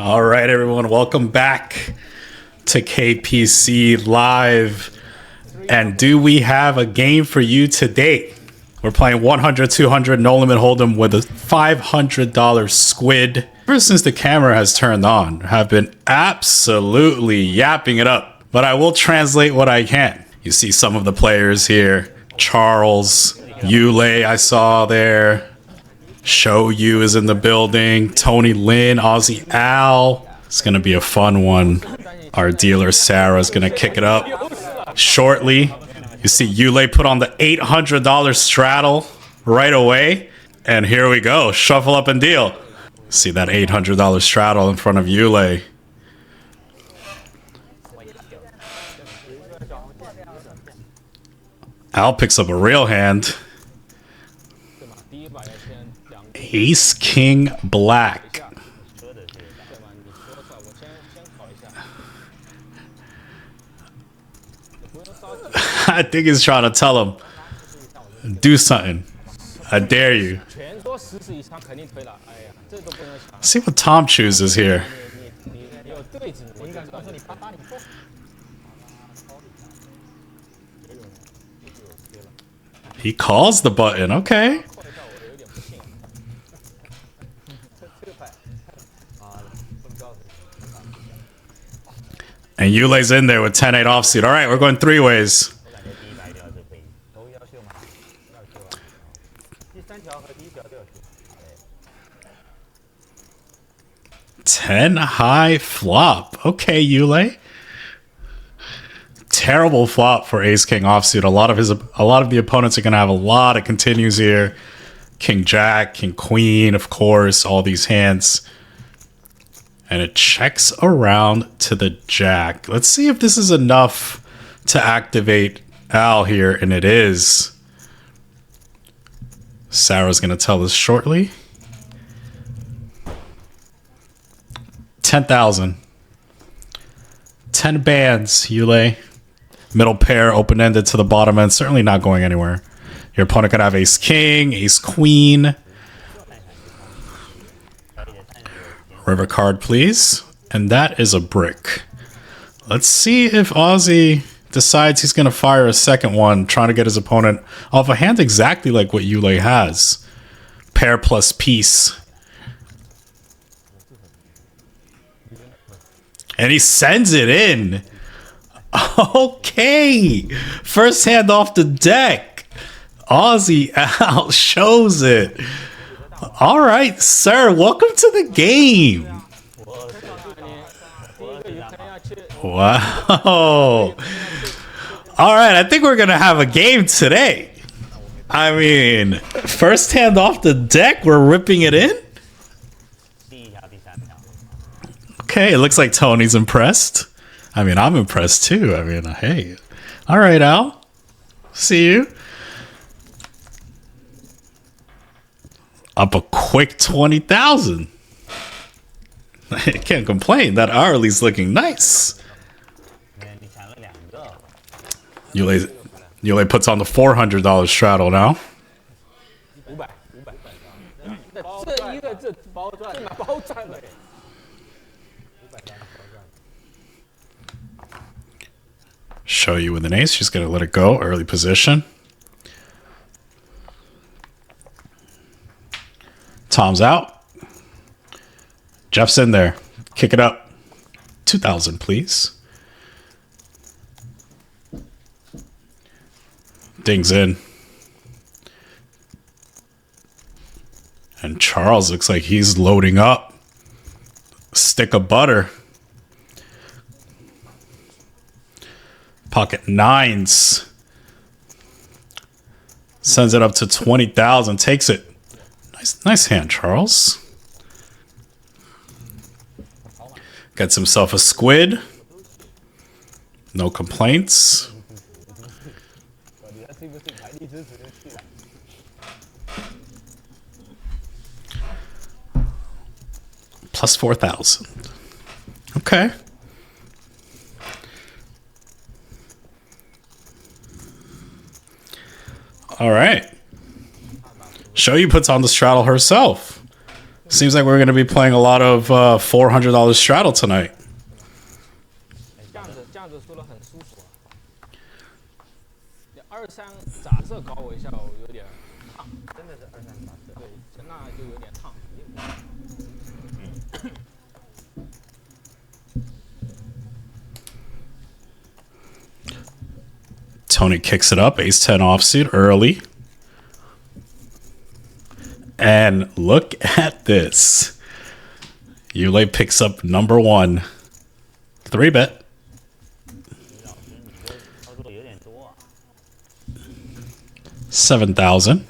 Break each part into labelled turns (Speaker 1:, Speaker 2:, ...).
Speaker 1: All right, everyone, welcome back to KPC Live. And do we have a game for you today? We're playing 100, 200 No-Limit Hold'em with a $500 squid. Ever since the camera has turned on, have been absolutely yapping it up. But I will translate what I can. You see some of the players here. Charles, Yulei I saw there. HEUNG is in the building. Tony Lin, Aussie Al. It's gonna be a fun one. Our dealer Sarah is gonna kick it up shortly. You see Yulei put on the $800 straddle right away. And here we go. Shuffle up and deal. See that $800 straddle in front of Yulei. Al picks up a real hand. Ace King Black. I think he's trying to tell him, do something. I dare you. See what Tom chooses here. He calls the button. Okay. And Yulei's in there with 10-8 offsuit. All right, we're going three ways. 10 high flop. Okay, Yulei. Terrible flop for Ace King offsuit. A lot of the opponents are gonna have a lot of continues here. King Jack, King Queen, of course, all these hands. And it checks around to the Jack. Let's see if this is enough to activate Al here, and it is. Sarah's gonna tell us shortly. 10,000. 10 bands, Yulei. Middle pair, open-ended to the bottom end. Certainly not going anywhere. Your opponent could have Ace King, Ace Queen. River card, please. And that is a brick. Let's see if Aussie decides he's going to fire a second one, trying to get his opponent off a hand exactly like what Yulei has. Pair plus piece. And he sends it in. Okay. First hand off the deck. Aussie out shows it. All right, sir. Welcome to the game. Wow. All right, I think we're going to have a game today. I mean, first hand off the deck, we're ripping it in. Okay, it looks like Tony's impressed. I mean, I'm impressed too. I mean, hey. All right, Al. See you. Up a quick 20,000. I can't complain. That hourly's looking nice. Yulei puts on the $400 straddle now. HEUNG with an ace. She's going to let it go. Early position. Tom's out. Jeff's in there. Kick it up. 2,000, please. Ding's in. And Charles looks like he's loading up. Stick of butter. Pocket nines. Sends it up to 20,000. Takes it. Nice hand, Charles. Gets himself a squid. No complaints. Plus 4,000. Okay. All right. HEUNG puts on the straddle herself. Seems like we're going to be playing a lot of $400 straddle tonight. Tony kicks it up, ace-10 offsuit early. And look at this. Yulei picks up number 1. 3-bet. $7,000. And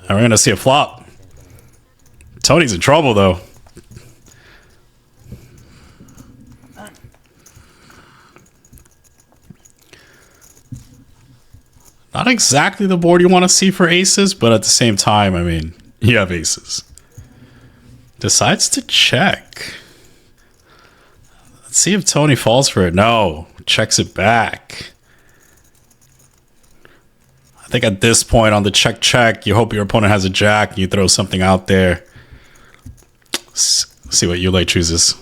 Speaker 1: we're going to see a flop. Tony's in trouble, though. Not exactly the board you want to see for aces, but at the same time, I mean, you have aces. Decides to check. Let's see if Tony falls for it. No, checks it back. I think at this point on the check, you hope your opponent has a jack and you throw something out there. Let's see what Yulei chooses.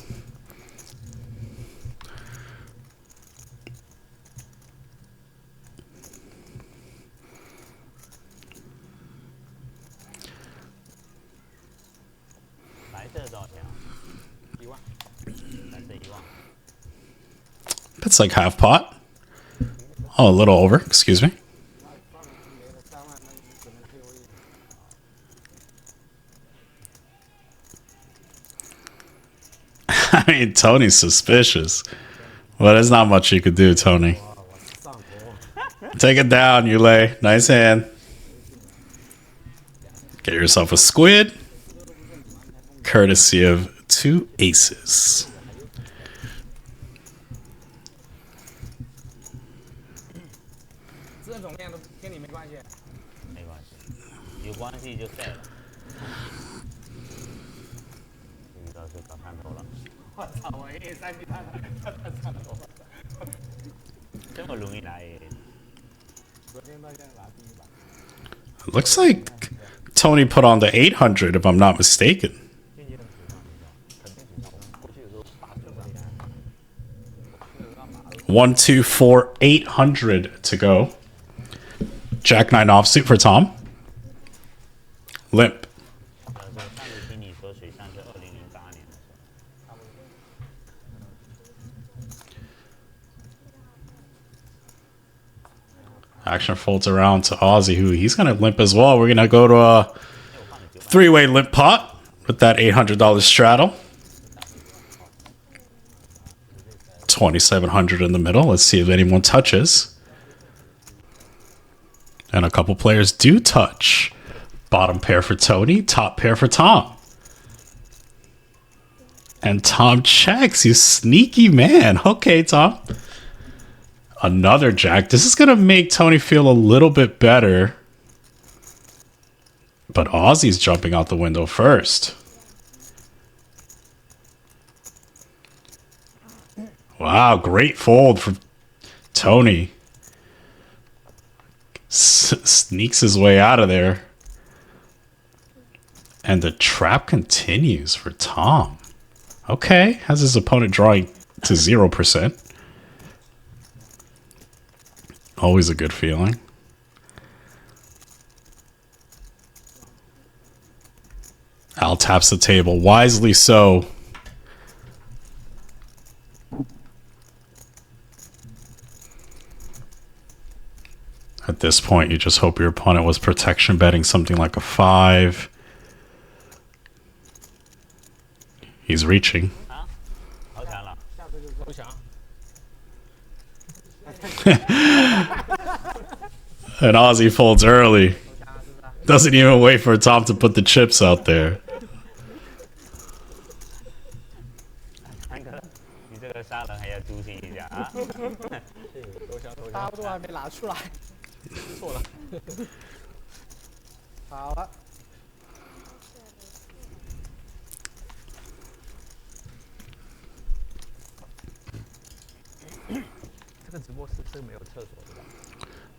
Speaker 1: It's like half pot. Oh, a little over. Excuse me. I mean, Tony's suspicious. Well, there's not much you could do, Tony. Take it down, Yulei. Nice hand. Get yourself a squid. Courtesy of 2 aces. It looks like Tony put on the 800, if I'm not mistaken. 1, 2, 4, 800 to go. Jack 9 offsuit for Tom. Limp. Action folds around to Aussie, who he's going to limp as well. We're going to go to a 3-way limp pot with that $800 straddle. 2,700 in the middle. Let's see if anyone touches. And a couple players do touch. Bottom pair for Tony, top pair for Tom. And Tom checks. You sneaky man. Okay, Tom. Another jack. This is going to make Tony feel a little bit better. But Aussie's jumping out the window first. Wow, great fold for Tony. Sneaks his way out of there. And the trap continues for Tom. Okay, has his opponent drawing to 0%. Always a good feeling. Al taps the table, wisely so. At this point, you just hope your opponent was protection betting something like a 5. He's reaching. And Aussie folds early. Doesn't even wait for Tom to put the chips out there.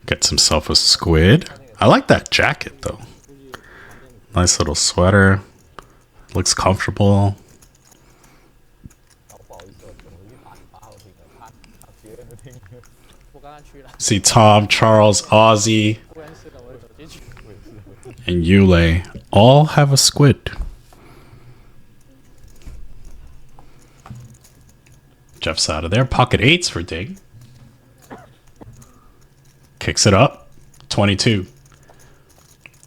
Speaker 1: Gets himself a squid. I like that jacket though. Nice little sweater. Looks comfortable. See Tom, Charles, Aussie, and Yule all have a squid. Jeff's out of there. Pocket eights for Ding. Kicks it up. 22.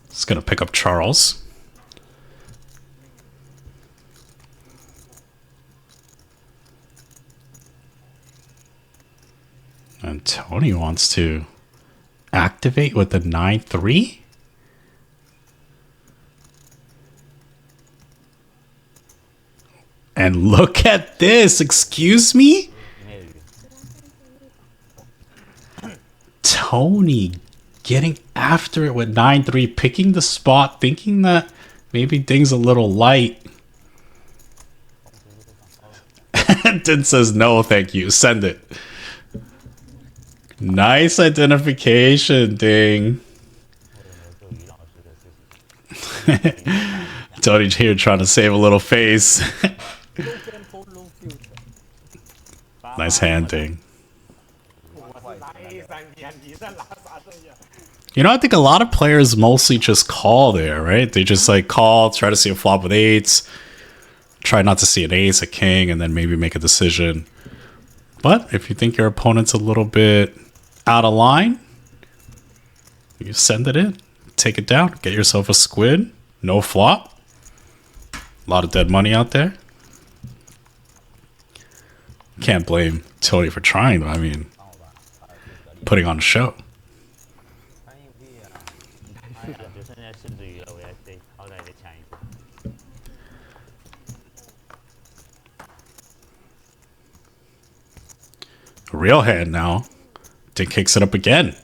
Speaker 1: It's going to pick up Charles. And Tony wants to activate with the 9-3. And look at this. Excuse me? Tony getting after it with 9-3, picking the spot, thinking that maybe Ding's a little light. Din says no, thank you. Send it. Nice identification, Ding. Tony's here trying to save a little face. Nice hand, Ding. You know, I think a lot of players mostly just call there, right? They just like call, try to see a flop with eights, try not to see an ace, a king, and then maybe make a decision. But if you think your opponent's a little bit out of line, you send it in, take it down, get yourself a squid, no flop. A lot of dead money out there. Can't blame Tony for trying, though. I mean, putting on a show. A real hand now. Dick kicks it up again.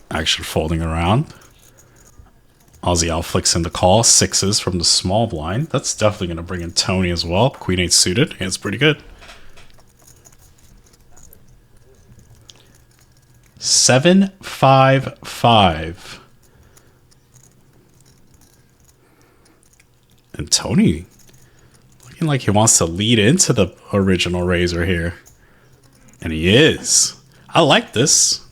Speaker 1: Action folding around. Aussie Al flicks in the call. Sixes from the small blind. That's definitely going to bring in Tony as well. Queen 8 suited. It's pretty good. 7-5-5. And Tony looking like he wants to lead into the original raiser here. And he is. I like this.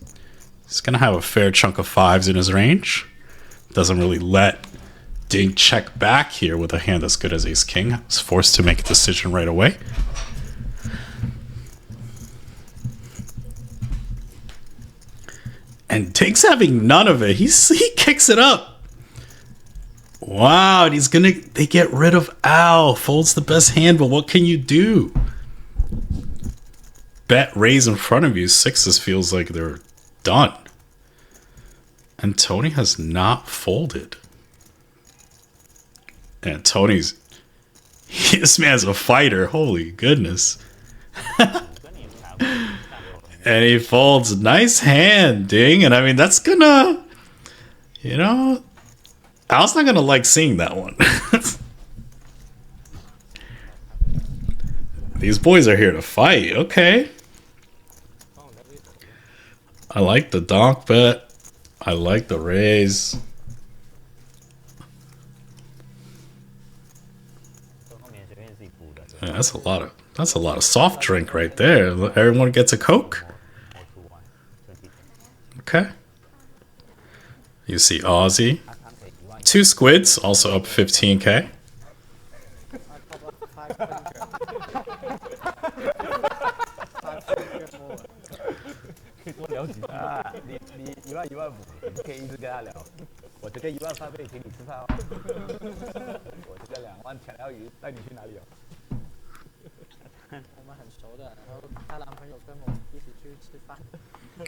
Speaker 1: He's going to have a fair chunk of fives in his range. Doesn't really let Ding check back here with a hand as good as ace king. He's forced to make a decision right away. And Ding's having none of it. He kicks it up. Wow, they get rid of Al. Folds the best hand, but what can you do? Bet raise in front of you. Sixes feels like they're done. And Tony has not folded. And Tony's... This man's a fighter. Holy goodness. And he folds. Nice hand, Ding. And I mean, that's gonna... You know... Al's not gonna like seeing that one. These boys are here to fight. Okay. I like the donk bet. I like the raise. Yeah, that's a lot of soft drink right there. Everyone gets a Coke. Okay. You see Aussie. 2 squids, also up 15k.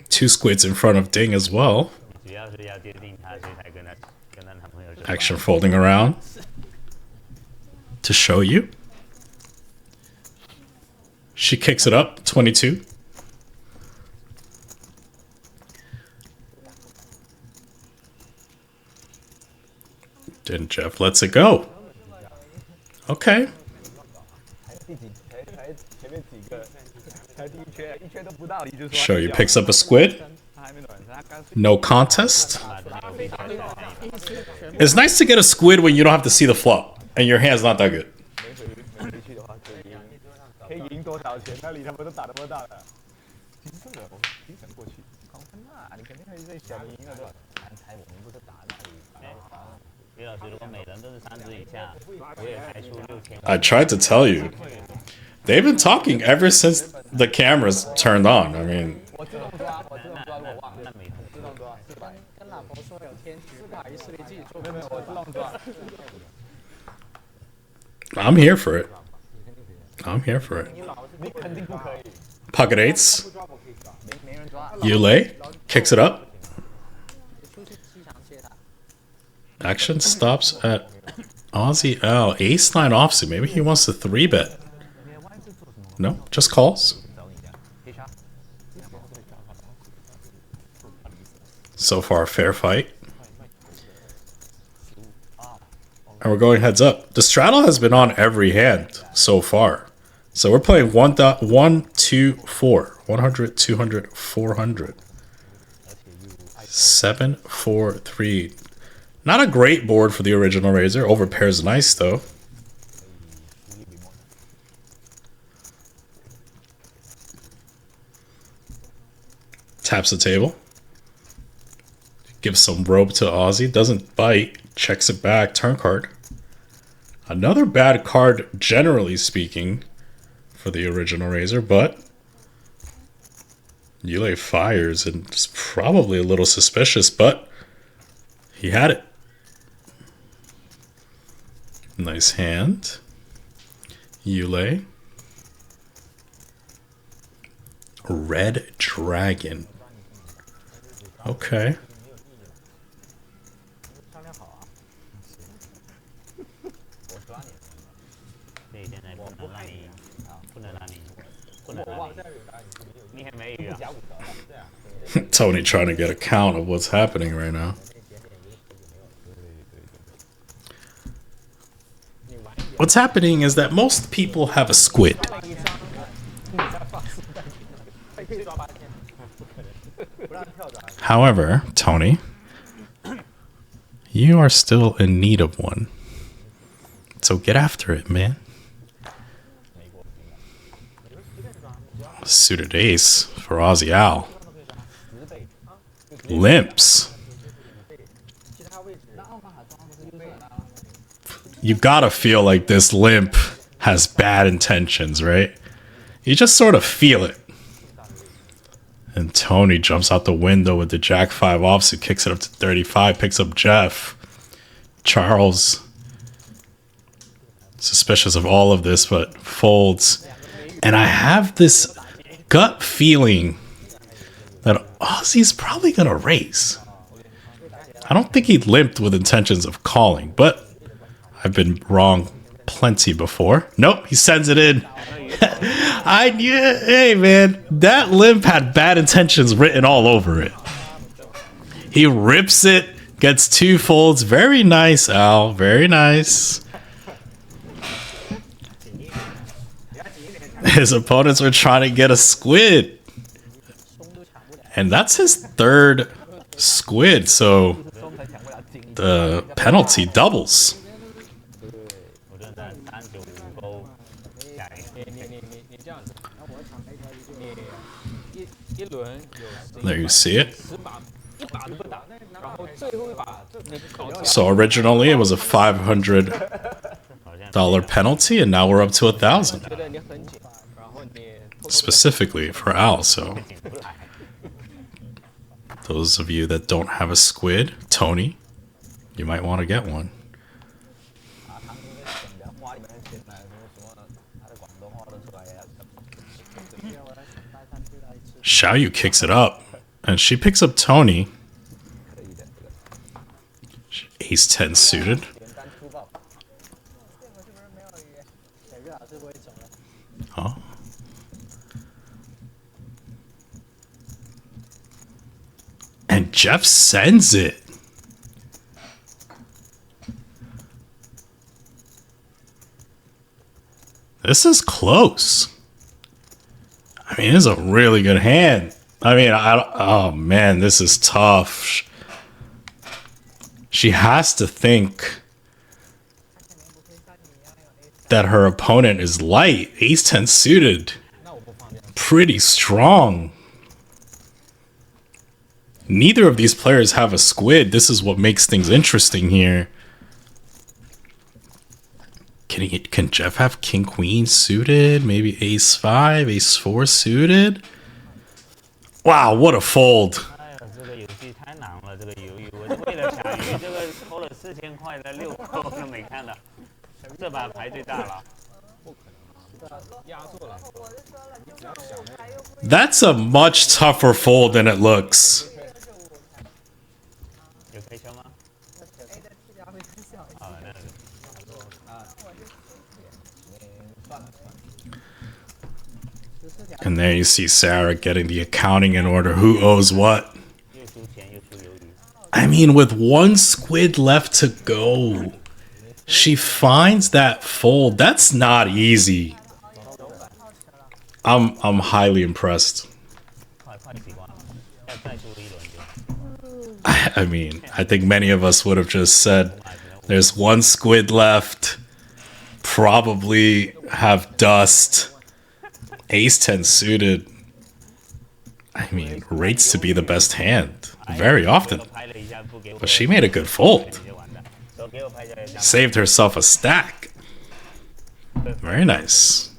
Speaker 1: Two squids in front of Ding as well. Action folding around to show you. She kicks it up, 22. And Jeff lets it go. Okay. Show you picks up a squid. No contest. It's nice to get a squid when you don't have to see the flop and your hand's not that good. I tried to tell you. They've been talking ever since the cameras turned on. I mean, I'm here for it. I'm here for it. Pocket eights. Yulei kicks it up. Action stops at Aussie L. Ace 9 offsuit. Maybe he wants to 3-bet. No, just calls. So far, fair fight. And we're going heads up. The straddle has been on every hand so far. So we're playing 1, 2, 4. 100, 200, 400. 7, 4, 3. Not a great board for the original raiser. Overpair's nice though. Taps the table. Gives some rope to Aussie. Doesn't bite. Checks it back. Turn card. Another bad card, generally speaking, for the original raiser, but Yulei fires and it's probably a little suspicious, but he had it. Nice hand. Yulei. Red Dragon. Okay. Tony trying to get a count of what's happening right now. What's happening is that most people have a squid. However, Tony, you are still in need of one. So get after it, man. Suited ace for Aussie Al. Limps. You gotta feel like this limp has bad intentions, right? You just sort of feel it. And Tony jumps out the window with the Jack 5 offsuit, kicks it up to 35, picks up Jeff. Charles, suspicious of all of this, but folds. And I have this gut feeling that Aussie's probably gonna raise. I don't think he limped with intentions of calling, but I've been wrong plenty before. Nope, he sends it in. I knew, hey man, that limp had bad intentions written all over it. He rips it, gets 2 folds. Very nice, Al. Very nice. His opponents were trying to get a squid. And that's his 3rd squid, so the penalty doubles. There you see it. So originally it was a $500 penalty, and now we're up to $1,000. Specifically for Al, so those of you that don't have a squid, Tony, you might want to get one. XIAOYU kicks it up, and she picks up Tony. Ace 10 suited. Oh. And Jeff sends it. This is close. I mean, it's a really good hand. I mean, oh man, this is tough. She has to think that her opponent is light. Ace 10 suited. Pretty strong. Neither of these players have a squid. This is what makes things interesting here. Can Jeff have king queen suited? Maybe ace 5, ace 4 suited? Wow, what a fold. That's a much tougher fold than it looks. And there you see Sarah getting the accounting in order. Who owes what? I mean, with one squid left to go, she finds that fold. That's not easy. I'm highly impressed. I mean, I think many of us would have just said, there's one squid left. Probably have dust. Ace 10 suited. I mean, rates to be the best hand very often. But she made a good fold. Saved herself a stack. Very nice.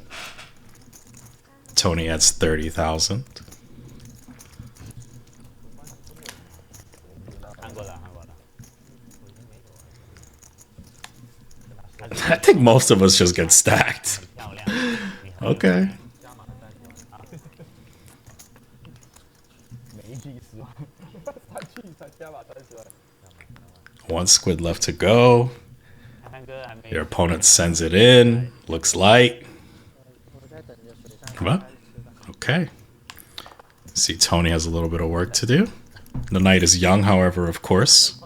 Speaker 1: Tony adds 30,000. I think most of us just get stacked. Okay. One squid left to go. Your opponent sends it in. Looks light. Come on. Okay. See, Tony has a little bit of work to do. The night is young, however, of course.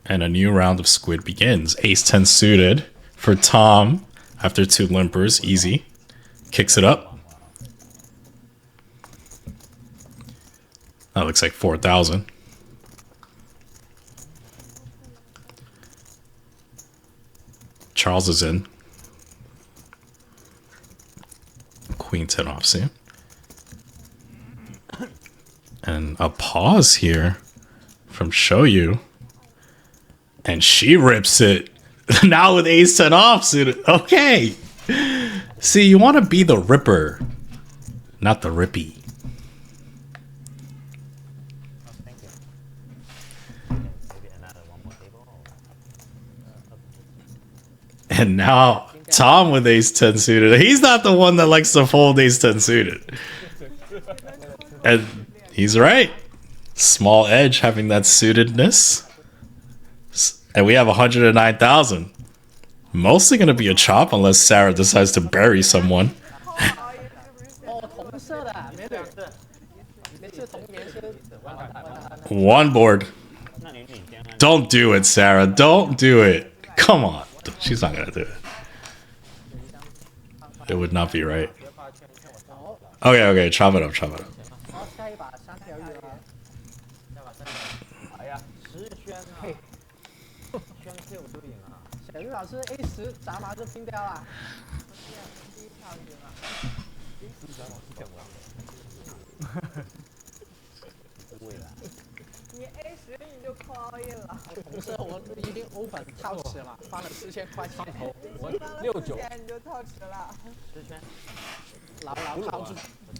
Speaker 1: And a new round of squid begins. Ace 10 suited for Tom after 2 limpers. Easy. Kicks it up. That looks like 4,000. Charles is in. Queen 10 offsuit. And a pause here from HEUNG. And she rips it. Now with ace 10 offsuit. Okay. See, you want to be the ripper, not the rippy. And now Tom with ace 10 suited. He's not the one that likes to fold ace 10 suited. And he's right. Small edge having that suitedness. And we have 109,000. Mostly going to be a chop unless Sarah decides to bury someone. One board. Don't do it, Sarah. Don't do it. Come on. She's not going to do it. It would not be right. Okay, okay. Chop it up, chop it up.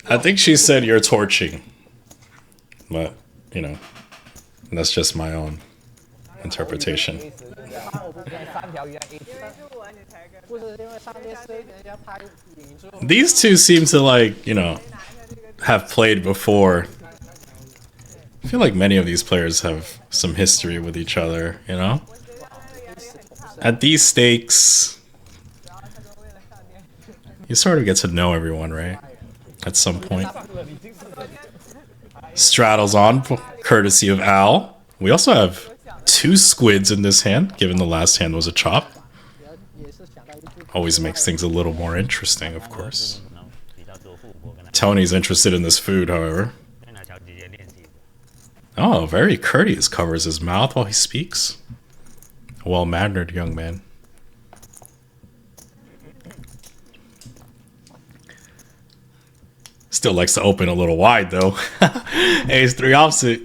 Speaker 1: I think she said you're torching. But, you know, that's just my own interpretation. These two seem to, like, you know, have played before. I feel like many of these players have some history with each other, you know? At these stakes, you sort of get to know everyone, right? At some point. Straddles on, courtesy of Al. We also have 2 squids in this hand, given the last hand was a chop. Always makes things a little more interesting, of course. Tony's interested in this food, however. Oh, very courteous. Covers his mouth while he speaks. Well-mannered young man. Still likes to open a little wide, though. Ace 3 opposite.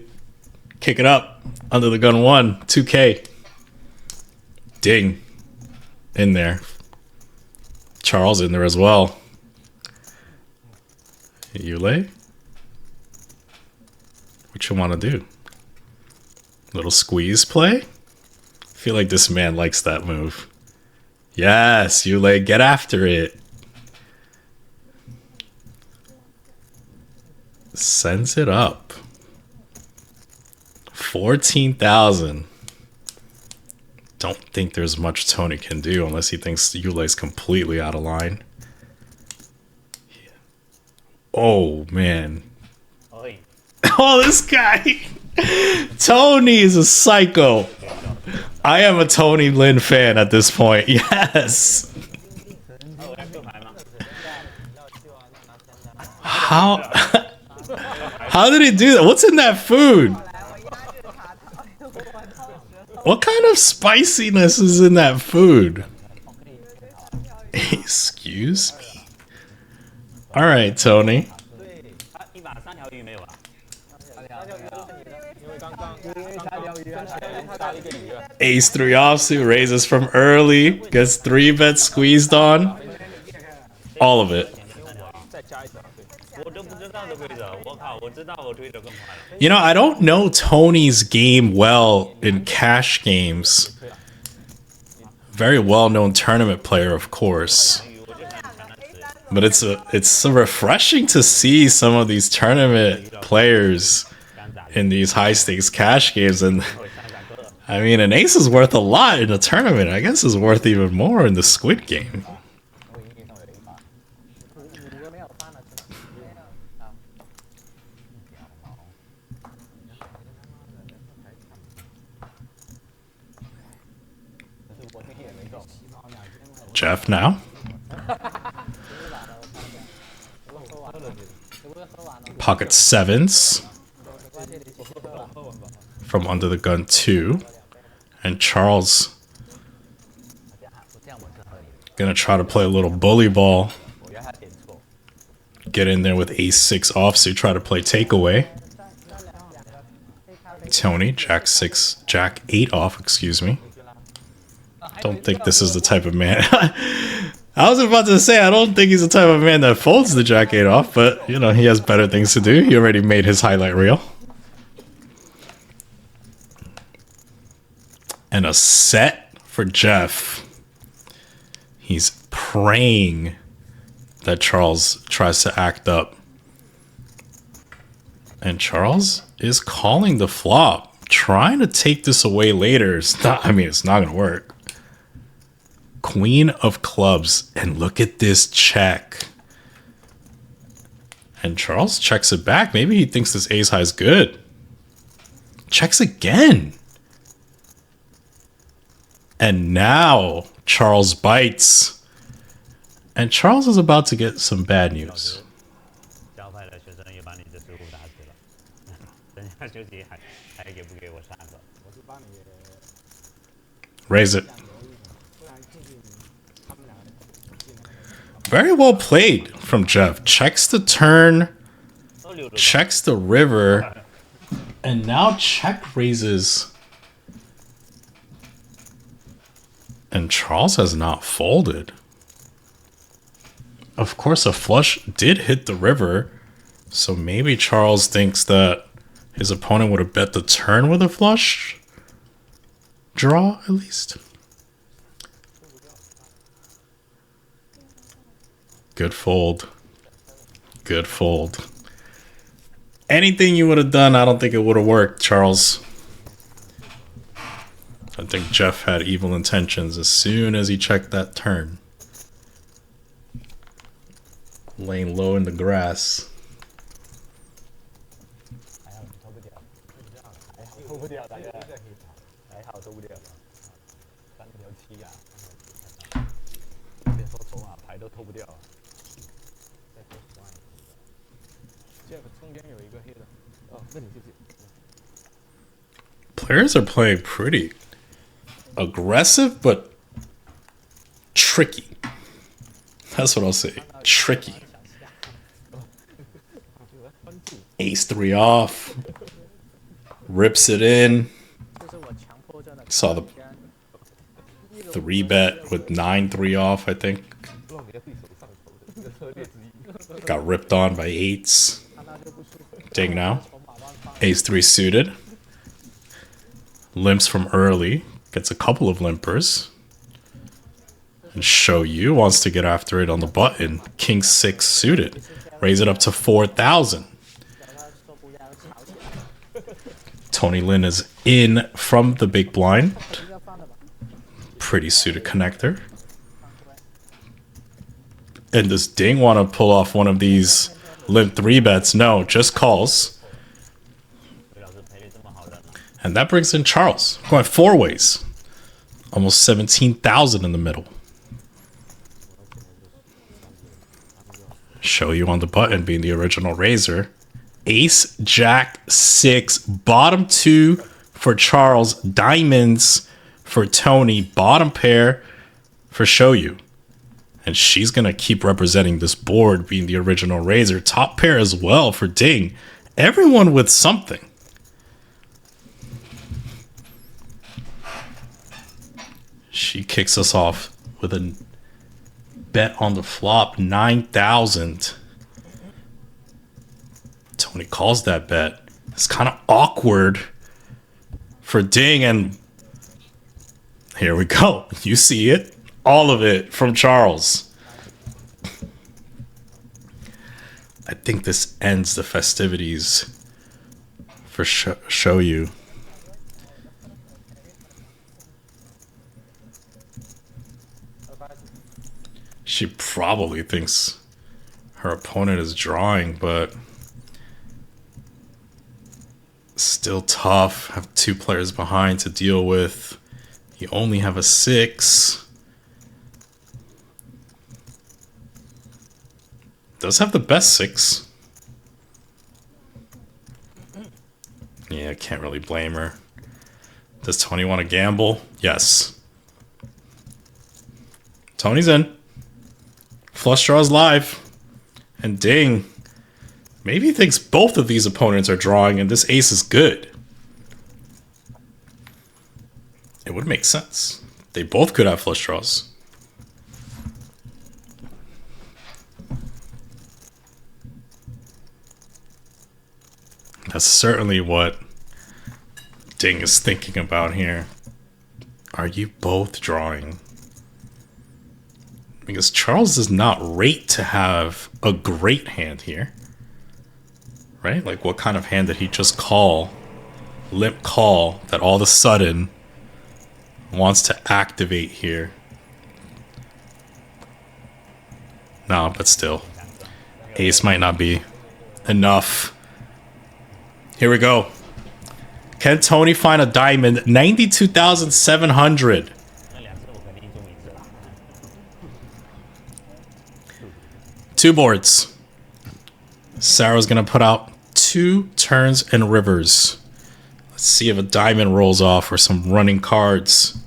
Speaker 1: Kick it up. Under the gun 1. 2K. Ding. In there. Charles in there as well. Yule? What you want to do? Little squeeze play? I feel like this man likes that move. Yes, Yule, get after it. Sends it up. 14,000. Don't think there's much Tony can do unless he thinks Yule's completely out of line. Oh, man. Oh, this guy. Tony is a psycho. I am a Tony Lin fan at this point. Yes. How did he do that? What's in that food? What kind of spiciness is in that food? Excuse me. All right, Tony. Ace 3 offsuit raises from early, gets 3-bet squeezed on. All of it. You know, I don't know Tony's game well in cash games. Very well-known tournament player, of course. But it's refreshing to see some of these tournament players in these high-stakes cash games. And I mean, an ace is worth a lot in a tournament. I guess it's worth even more in the Squid Game. Jeff now. Pocket sevens. From under the gun 2. And Charles gonna try to play a little bully ball. Get in there with ace 6 offsuit, try to play takeaway. Tony, jack 6, jack 8 off, excuse me. Don't think this is the type of man. I was about to say, I don't think he's the type of man that folds the jack 8 off, but, you know, he has better things to do. He already made his highlight reel. And a set for Jeff. He's praying that Charles tries to act up. And Charles is calling the flop, trying to take this away later. It's not, I mean, it's not going to work. Queen of clubs, and look at this check. And Charles checks it back. Maybe he thinks this ace high is good. Checks again. And now Charles bites. And Charles is about to get some bad news. Raise it. Very well played from Jeff. Checks the turn, checks the river, and now check raises. And Charles has not folded. Of course, a flush did hit the river, so maybe Charles thinks that his opponent would have bet the turn with a flush draw, at least. Good fold. Good fold. Anything you would have done, I don't think it would have worked, Charles. I think Jeff had evil intentions as soon as he checked that turn. Laying low in the grass. Players are playing pretty aggressive, but tricky. That's what I'll say. Tricky. Ace-3 off. Rips it in. Saw the 3-bet with 9-3 off, I think. Got ripped on by 8s. Ding now. Ace-3 suited. Limps from early. Gets a couple of limpers. And HEUNG wants to get after it on the button. King-6 suited. Raise it up to 4,000. Tony Lin is in from the big blind. Pretty suited connector. And does Ding want to pull off one of these Limp-3-bets? No, just calls. And that brings in Charles. Going 4 ways. Almost 17,000 in the middle. HEUNG on the button being the original raiser. Ace, Jack, 6, bottom 2 for Charles, diamonds for Tony, bottom pair for HEUNG. And she's going to keep representing this board being the original raiser. Top pair as well for Ding. Everyone with something. She kicks us off with a bet on the flop, 9,000. Tony calls that bet. It's kind of awkward for Ding, and here we go. You see it. All of it from Charles. I think this ends the festivities for HEUNG. She probably thinks her opponent is drawing, but still tough. Have 2 players behind to deal with. You only have a 6. Does have the best 6. Yeah, can't really blame her. Does Tony want to gamble? Yes. Tony's in. Flush draws live. And Ding maybe thinks both of these opponents are drawing and this ace is good. It would make sense. They both could have flush draws. That's certainly what Ding is thinking about here. Are you both drawing? Because Charles does not rate to have a great hand here. Right? Like, what kind of hand did he just call? Limp call that all of a sudden wants to activate here. No, but still. Ace might not be enough. Here we go. Can Tony find a diamond? 92,700. Two boards. Sarah's gonna put out 2 turns and rivers. Let's see if a diamond rolls off or some running cards.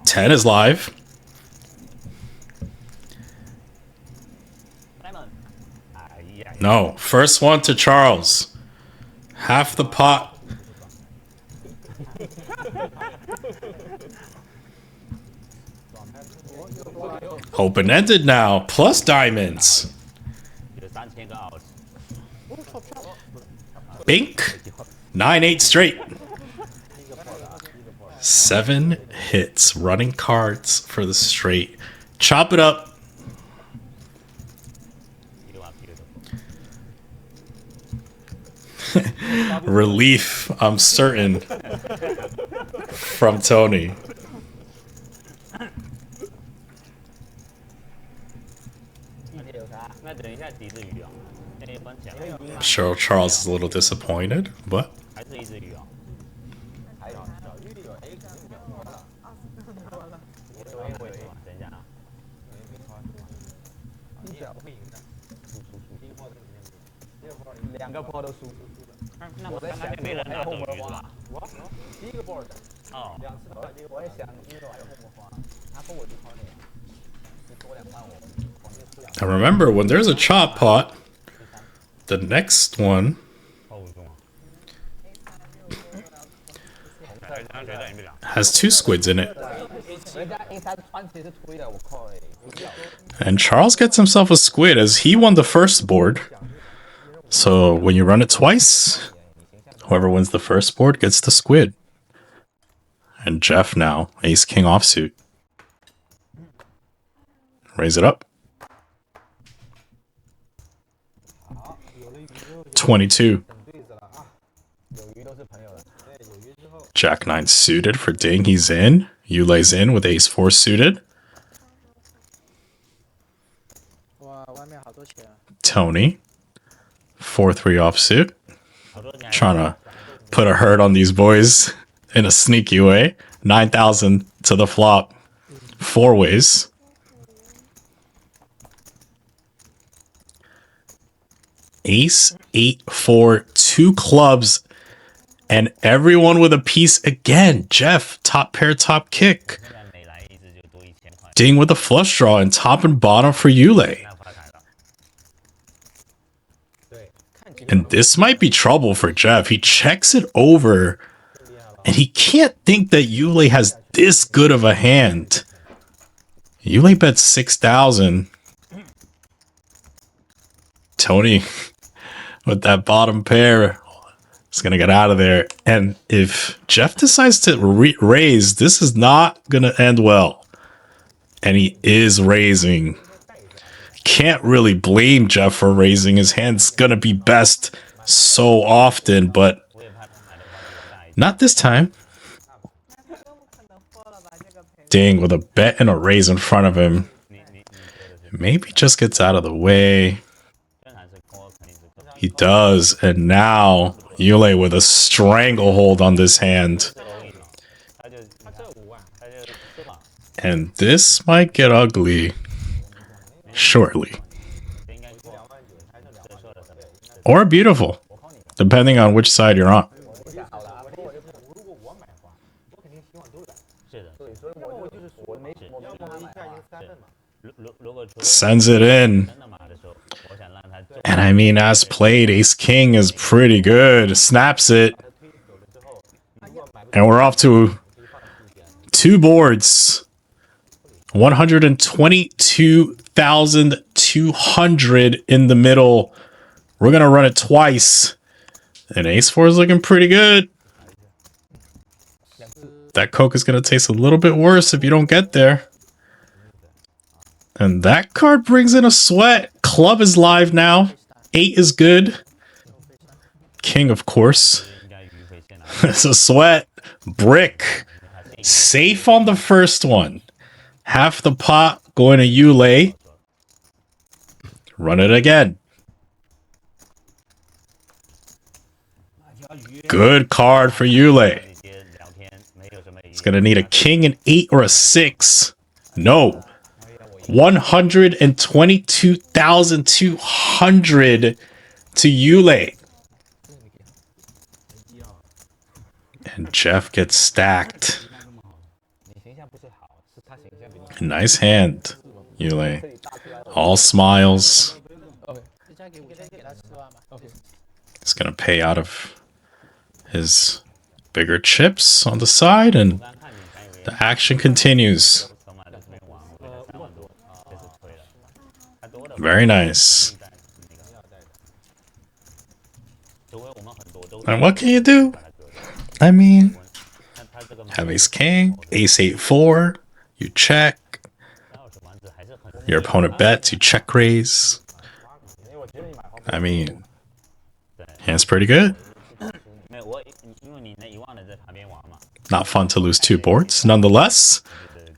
Speaker 1: 10 is live. No, first one to Charles. Half the pot. Open-ended now, plus diamonds. Bink. 9-8 straight. 7 hits. Running cards for the straight. Chop it up. Relief, I'm certain, from Tony. I'm sure Charles is a little disappointed, but And remember, when there's a chop pot, the next one has 2 squids in it. And Charles gets himself a squid as he won the first board. So when you run it twice, whoever wins the first board gets the squid. And Jeff now, ace king offsuit. Raise it up. 22. Jack 9 suited for Ding. He's in. Yulei's in with ace 4 suited. Tony. 4-3 offsuit. Trying to put a hurt on these boys in a sneaky way. 9,000 to the flop. 4 ways. Ace 8-4, 2 clubs, and everyone with a piece again. Jeff, top pair, top kick. Ding with a flush draw and top and bottom for Yulei. And this might be trouble for Jeff. He checks it over, and he can't think that Yulei has this good of a hand. Yulei bets 6,000. Tony with that bottom pair is going to get out of there. And if Jeff decides to raise, this is not going to end well. And he is raising. Can't really blame Jeff for raising. His hand's going to be best so often, but not this time. Ding with a bet and a raise in front of him. Maybe just gets out of the way. He does, and now Yulei with a stranglehold on this hand. And this might get ugly shortly. Or beautiful, depending on which side you're on. Sends it in. And I mean, as played, ace king is pretty good. Snaps it. And we're off to 2 boards. 122,200 in the middle. We're going to run it twice. And ace 4 is looking pretty good. That Coke is going to taste a little bit worse if you don't get there. And that card brings in a sweat. Club is live now. 8 is good. King, of course. It's a sweat. Brick. Safe on the first one. Half the pot going to Yulei. Run it again. Good card for Yulei. It's going to need a king, an 8, or a 6. No. 122,200 to Yulei. And Jeff gets stacked. Nice hand, Yulei. All smiles. He's going to pay out of his bigger chips on the side, and the action continues. Very nice. And what can you do? I mean, have ace king, ace 8-4, you check. Your opponent bets, you check raise. I mean, hand's pretty good. Not fun to lose 2 boards. Nonetheless,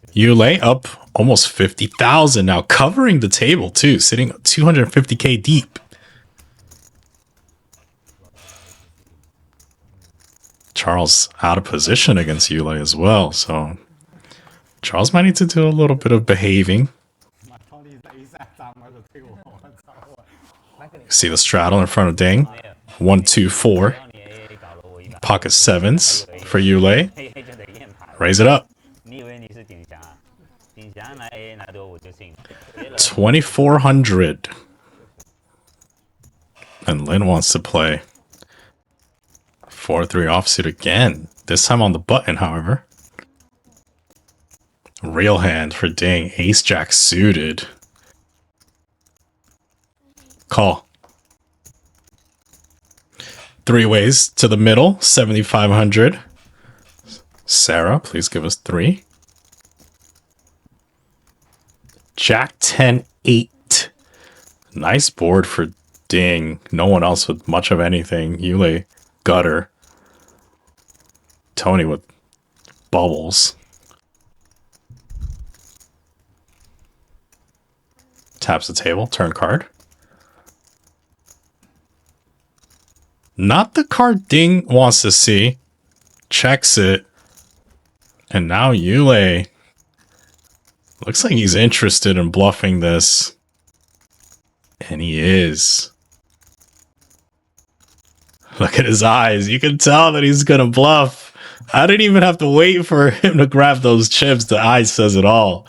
Speaker 1: Yulei up almost 50,000 now, covering the table too, sitting 250k deep. Charles out of position against Yulei as well, so Charles might need to do a little bit of behaving. See the straddle in front of Ding. 1, 2, 4. Pocket sevens for Yulei. Raise it up. 2,400. And Lin wants to play 4-3 offsuit again. This time on the button, however. Real hand for Ding. Ace Jack suited. Call. 3 ways to the middle. 7,500. Sarah, please give us 3. Jack 10, 8. Nice board for Ding. No one else with much of anything. Yulei, gutter. Tony with bubbles. Taps the table. Turn card. Not the card Ding wants to see. Checks it. And now Yulei looks like he's interested in bluffing this. And he is. Look at his eyes. You can tell that he's going to bluff. I didn't even have to wait for him to grab those chips. The eye says it all.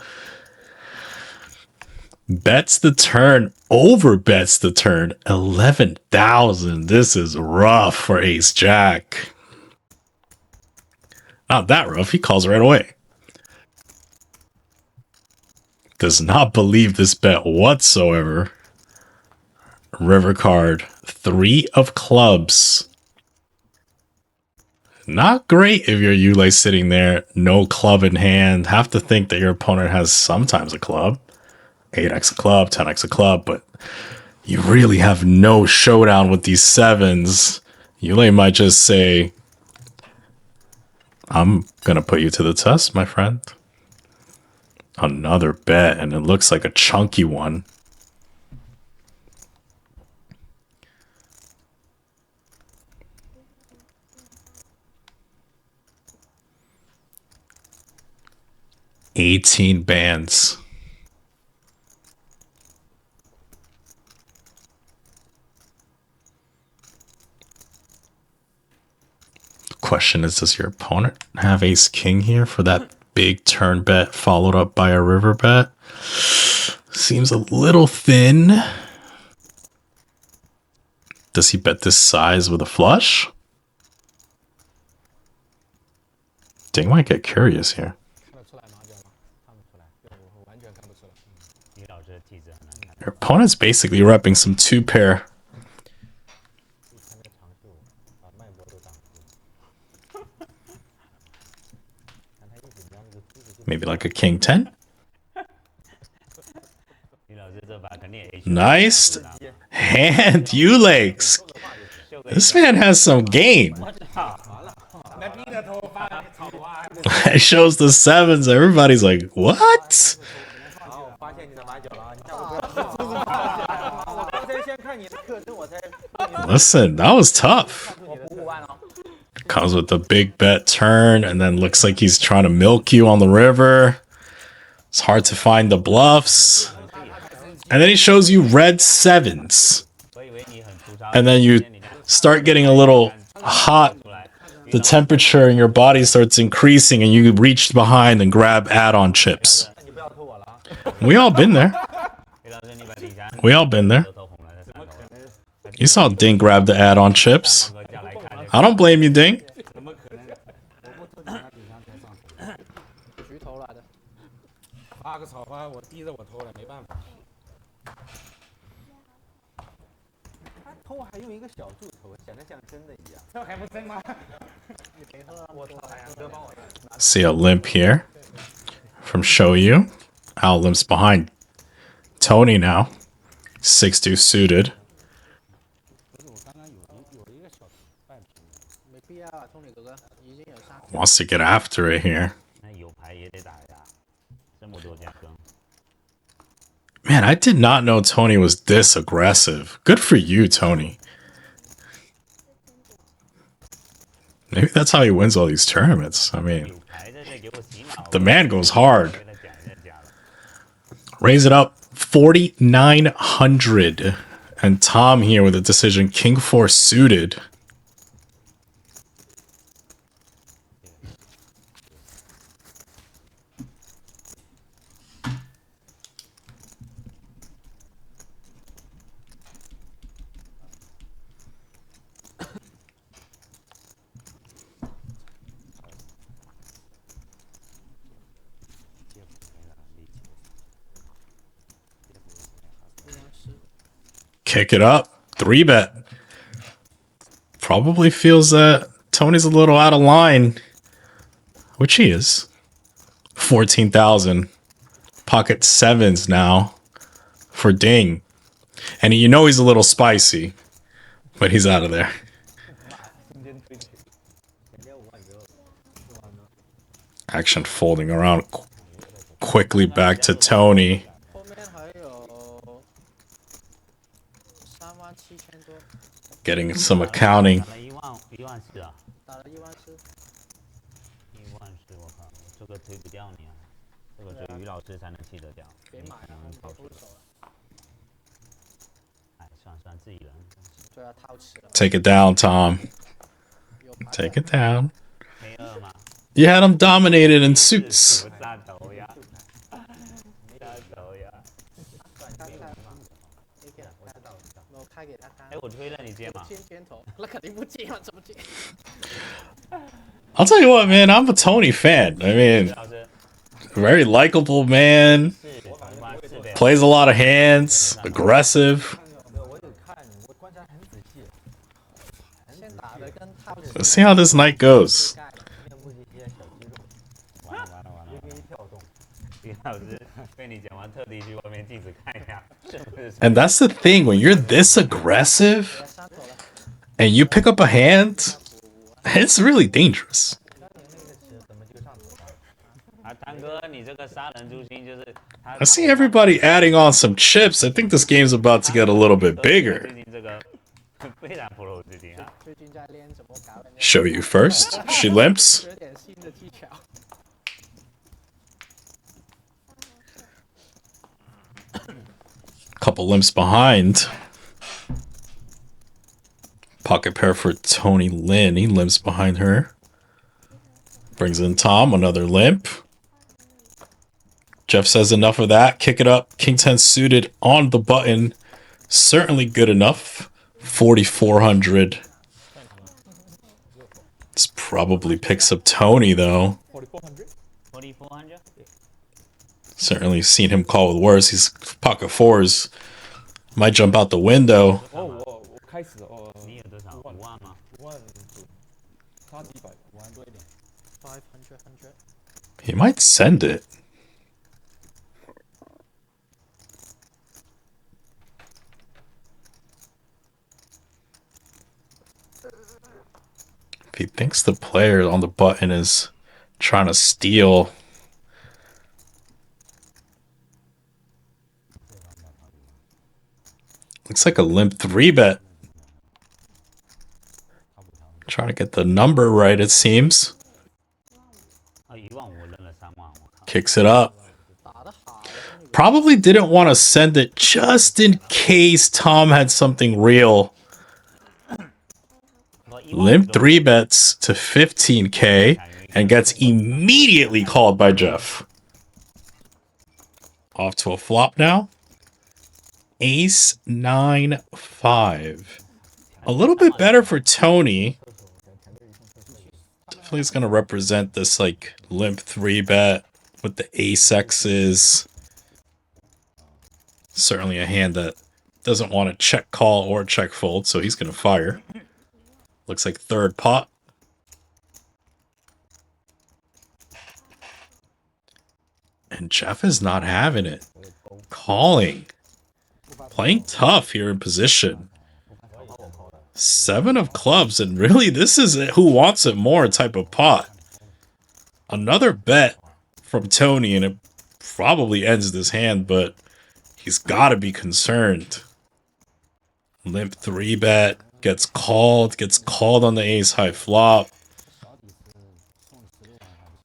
Speaker 1: Bets the turn. Over bets the turn. 11,000. This is rough for Ace Jack. Not that rough. He calls right away. Does not believe this bet whatsoever. River card. 3 of clubs. Not great if you're Yulei sitting there. No club in hand. Have to think that your opponent has sometimes a club. 8x a club, 10x a club, but you really have no showdown with these sevens. Yulei might just say, I'm gonna put you to the test, my friend. Another bet, and it looks like a chunky one. $18 bands. Question is, does your opponent have ace king here for that big turn bet followed up by a river bet? Seems a little thin. Does he bet this size with a flush? Ding might get curious here. Your opponent's basically repping some 2-pair. Maybe like a king 10. Nice hand, Yulei. This man has some game. It shows the sevens. Everybody's like, what? Listen, that was tough. Comes with the big bet turn, and then looks like he's trying to milk you on the river. It's hard to find the bluffs. And then he shows you red sevens. And then you start getting a little hot. The temperature in your body starts increasing, and you reach behind and grab add-on chips. We all been there. We all been there. You saw Ding grab the add-on chips. I don't blame you, Ding. See a limp here from HEUNG. Al limps behind Tony now. 6-2 suited. Wants to get after it here. Man, I did not know Tony was this aggressive. Good for you, Tony. Maybe that's how he wins all these tournaments. I mean, the man goes hard. Raise it up. 4,900. And Tom here with a decision, King 4 suited. Kick it up. 3-bet. Probably feels that Tony's a little out of line. Which he is. 14,000. Pocket 7s now for Ding. And you know he's a little spicy. But he's out of there. Action folding around quickly back to Tony. Getting some accounting. Take it down, Tom. Take it down. You had him dominated in suits. I'll tell you what, man, I'm a Tony fan. I mean, very likable man. Plays a lot of hands. Aggressive. Let's see how this night goes. And that's the thing, when you're this aggressive and you pick up a hand, it's really dangerous. I see everybody adding on some chips. I think this game's about to get a little bit bigger. Show you first. She limps. Couple limps behind. Pocket pair for Tony Lin. He limps behind her. Brings in Tom. Another limp. Jeff says enough of that. Kick it up. King 10 suited on the button. Certainly good enough. 4,400. This probably picks up Tony, though. 4,400? Certainly seen him call with worse. He's pocket 4s. Might jump out the window. He might send it. If he thinks the player on the button is trying to steal. Looks like a Limp-3-bet. Trying to get the number right, it seems. Kicks it up. Probably didn't want to send it just in case Tom had something real. Limp-3-bets to 15K and gets immediately called by Jeff. Off to a flop now. Ace 9-5. A little bit better for Tony. Definitely is going to represent this like Limp-3-bet with the ace X's. Certainly a hand that doesn't want to check call or check fold, so he's going to fire. Looks like third pot. And Jeff is not having it. Calling. Playing tough here in position. 7 of clubs, and really this is a who wants it more type of pot. Another bet from Tony, and it probably ends this hand, but he's got to be concerned. Limp-3-bet gets called on the ace high flop.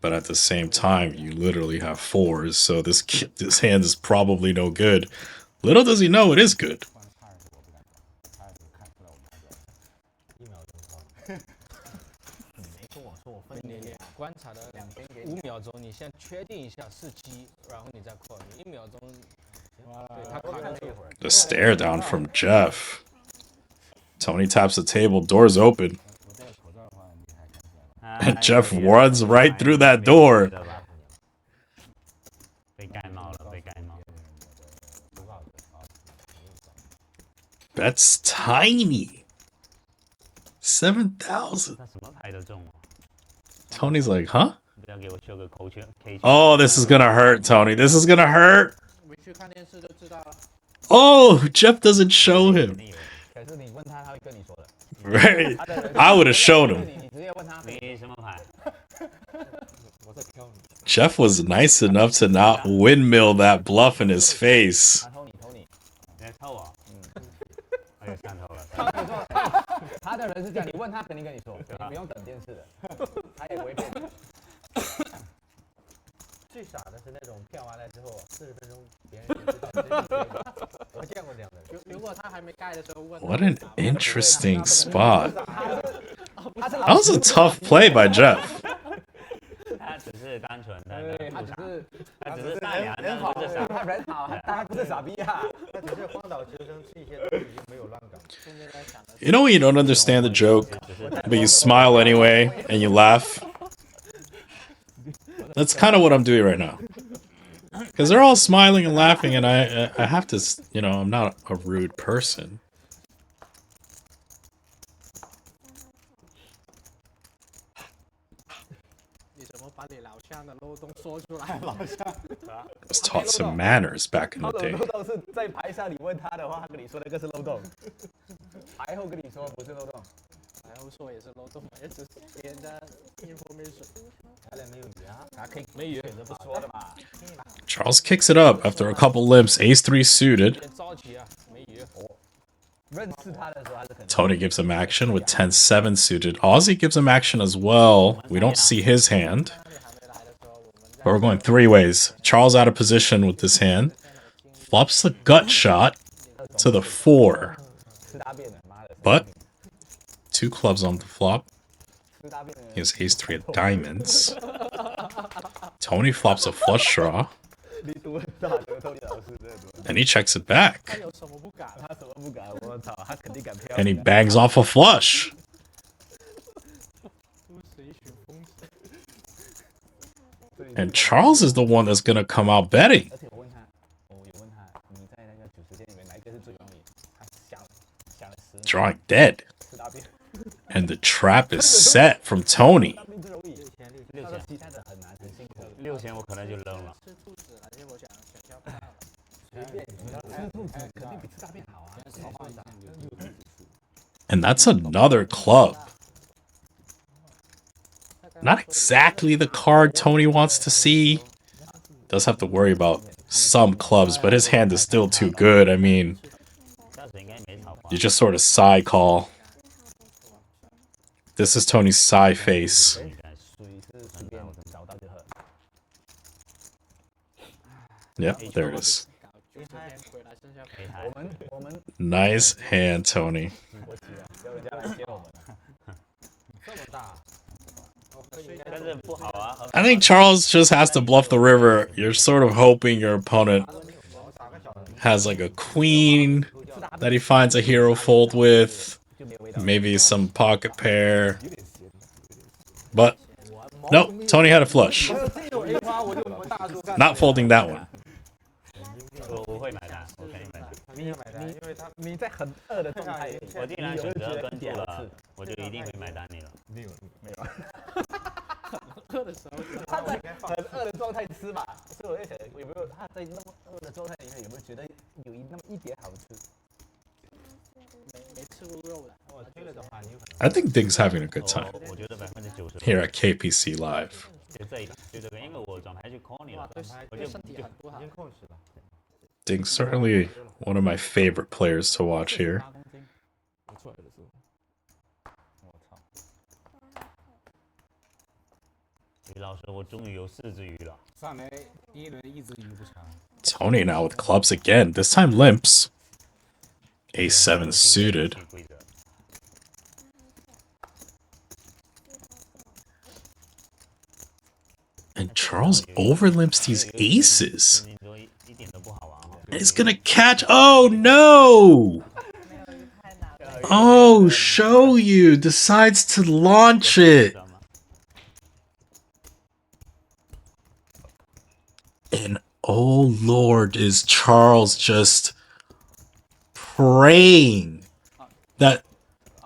Speaker 1: But at the same time, you literally have 4s, so this hand is probably no good. Little does he know it is good. The stare down from Jeff. Tony taps the table, doors open. And Jeff runs right through that door. That's tiny. 7,000. Tony's like, huh? Oh, this is gonna hurt, Tony. This is gonna hurt. Oh, Jeff doesn't show him. Right. I would have shown him. Jeff was nice enough to not windmill that bluff in his face. What an interesting spot. That was a tough play by Jeff. You know when you don't understand the joke, but you smile anyway and you laugh? That's kind of what I'm doing right now. Because they're all smiling and laughing, and I have to, you know, I'm not a rude person. I was taught some manners back in the day. Charles kicks it up after a couple limps. Ace-3 suited. Tony gives him action with 10-7 suited. Aussie gives him action as well. We don't see his hand. But we're going three ways. Charles out of position with this hand. Flops the gut shot to the 4. But 2 clubs on the flop. He has ace-3 of diamonds. Tony flops a flush draw. And he checks it back. And he bangs off a flush. And Charles is the one that's going to come out betting. Drawing dead. And the trap is set from Tony. And that's another club. Not exactly the card Tony wants to see. Does have to worry about some clubs, but his hand is still too good. I mean, you just sort of side call. This is Tony's side face. Yep, there it is. Nice hand, Tony. I think Charles just has to bluff the river. You're sort of hoping your opponent has like a queen that he finds a hero fold with. Maybe some pocket pair. But, nope, Tony had a flush. Not folding that one. I think Ding's having a good time here at KPC Live. Ding's certainly one of my favorite players to watch here. Tony now with clubs again, this time limps. A7 suited. And Charles overlimps these aces. And he's gonna catch. Oh no! Oh, HEUNG decides to launch it. And oh Lord, is Charles just praying that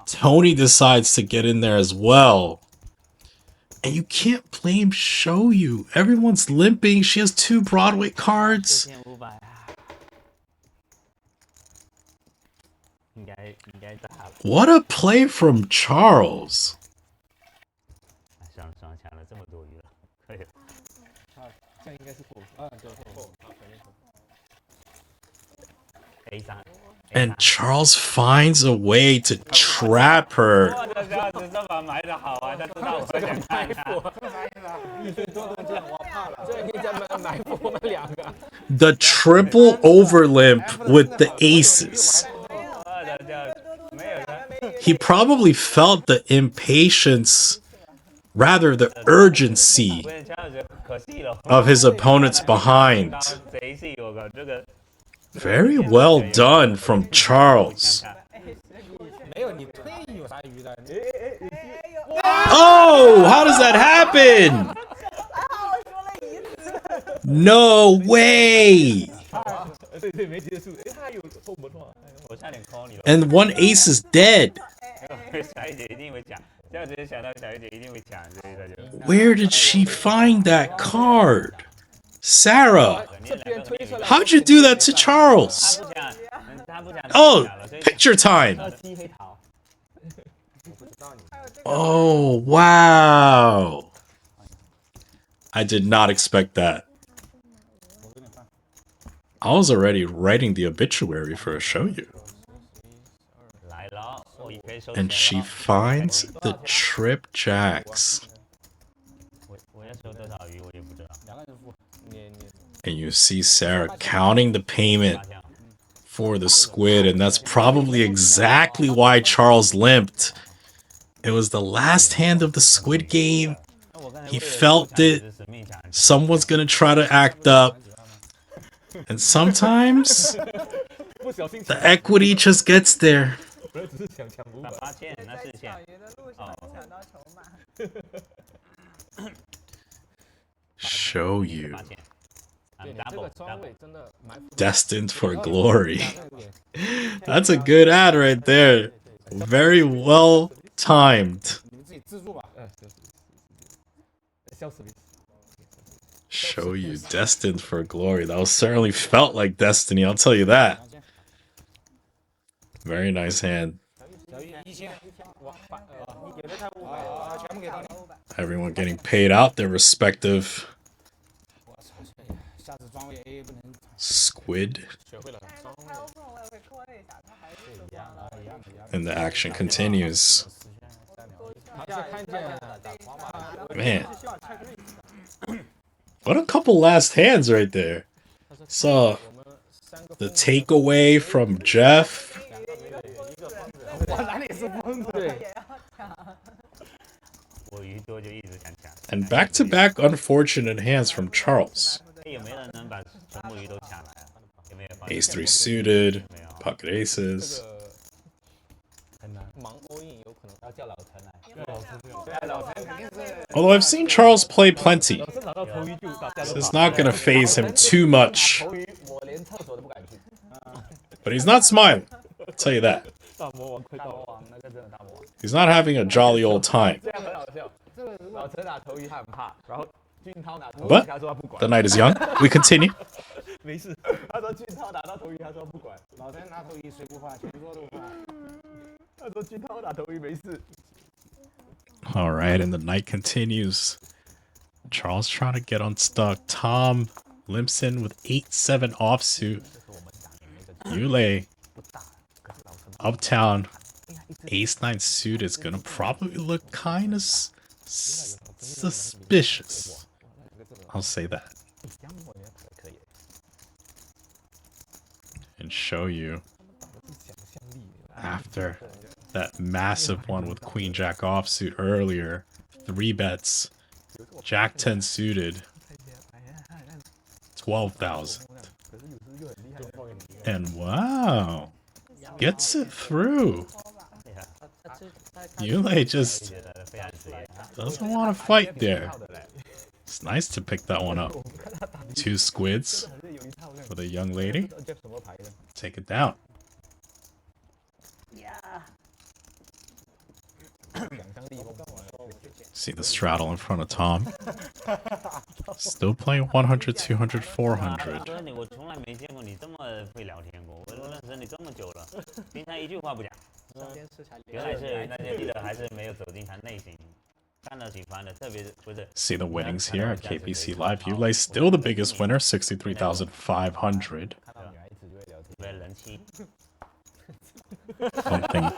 Speaker 1: Tony decides to get in there as well. And you can't blame HEUNG. Everyone's limping. She has 2 Broadway cards. What a play from Charles. And Charles finds a way to trap her. The triple overlimp with the aces. He probably felt the impatience, rather the urgency of his opponent's behind. Very well done from Charles. Oh, how does that happen? No way! And 1 ace is dead. Where did she find that card? Sarah, how'd you do that to Charles? Oh, picture time. Oh, wow. I did not expect that. I was already writing the obituary for HEUNG. And she finds the trip jacks. And you see Sarah counting the payment for the squid, and that's probably exactly why Charles limped. It was the last hand of the squid game. He felt it. Someone's gonna try to act up. And sometimes the equity just gets there. HEUNG. Destined for glory. That's a good ad right there. Very well timed. HEUNG, destined for glory. That was certainly felt like destiny, I'll tell you that. Very nice hand. Everyone getting paid out their respective squid. And the action continues. Man. What a couple last hands right there. Saw the takeaway from Jeff. And back-to-back unfortunate hands from Charles. Ace-3 suited, pocket aces. Although I've seen Charles play plenty, so it's not gonna faze him too much. But he's not smiling, I'll tell you that. He's not having a jolly old time. But the night is young. We continue. Alright, and the night continues. Charles trying to get unstuck. Tom limps in with 8-7 offsuit. Yulei. Uptown. Ace-9 suit is gonna probably look kind of suspicious. I'll say that. And HEUNG. After that massive one with Queen Jack offsuit earlier, 3 bets Jack 10 suited. 12,000. And wow. Gets it through. Yule just doesn't want to fight there. It's nice to pick that one up. 2 squids for the young lady. Take it down. See the straddle in front of Tom. Still playing 100, 200, 400. See the winnings here at KPC Live. Yule still the biggest winner, 63,500. Don't think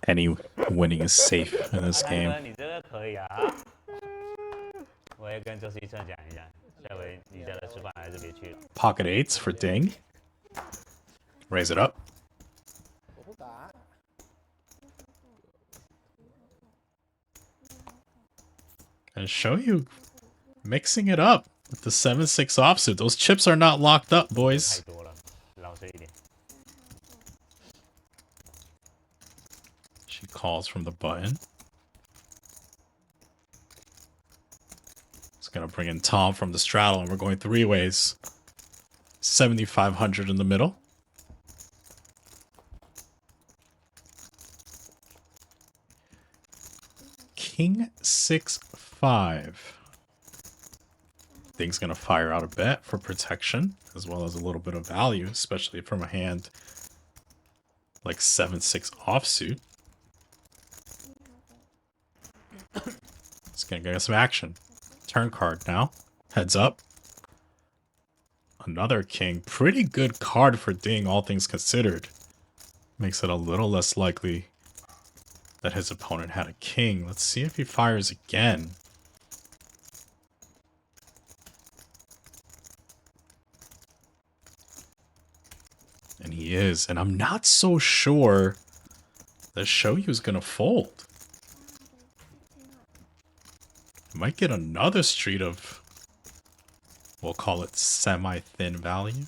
Speaker 1: any winning is safe in this game. Pocket 8s for Ding. Raise it up. And HEUNG mixing it up with the 7-6 offsuit. Those chips are not locked up, boys. She calls from the button. It's gonna bring in Tom from the straddle, and we're going 3 ways. 7,500 in the middle. King 6-5. Thing's gonna fire out a bet for protection, as well as a little bit of value, especially from a hand like 7-6 offsuit. It's gonna get some action. Turn card now. Heads up. Another king. Pretty good card for Ding, all things considered. Makes it a little less likely that his opponent had a king. Let's see if he fires again. And he is. And I'm not so sure that HEUNG is going to fold. Might get another street of, we'll call it semi-thin value.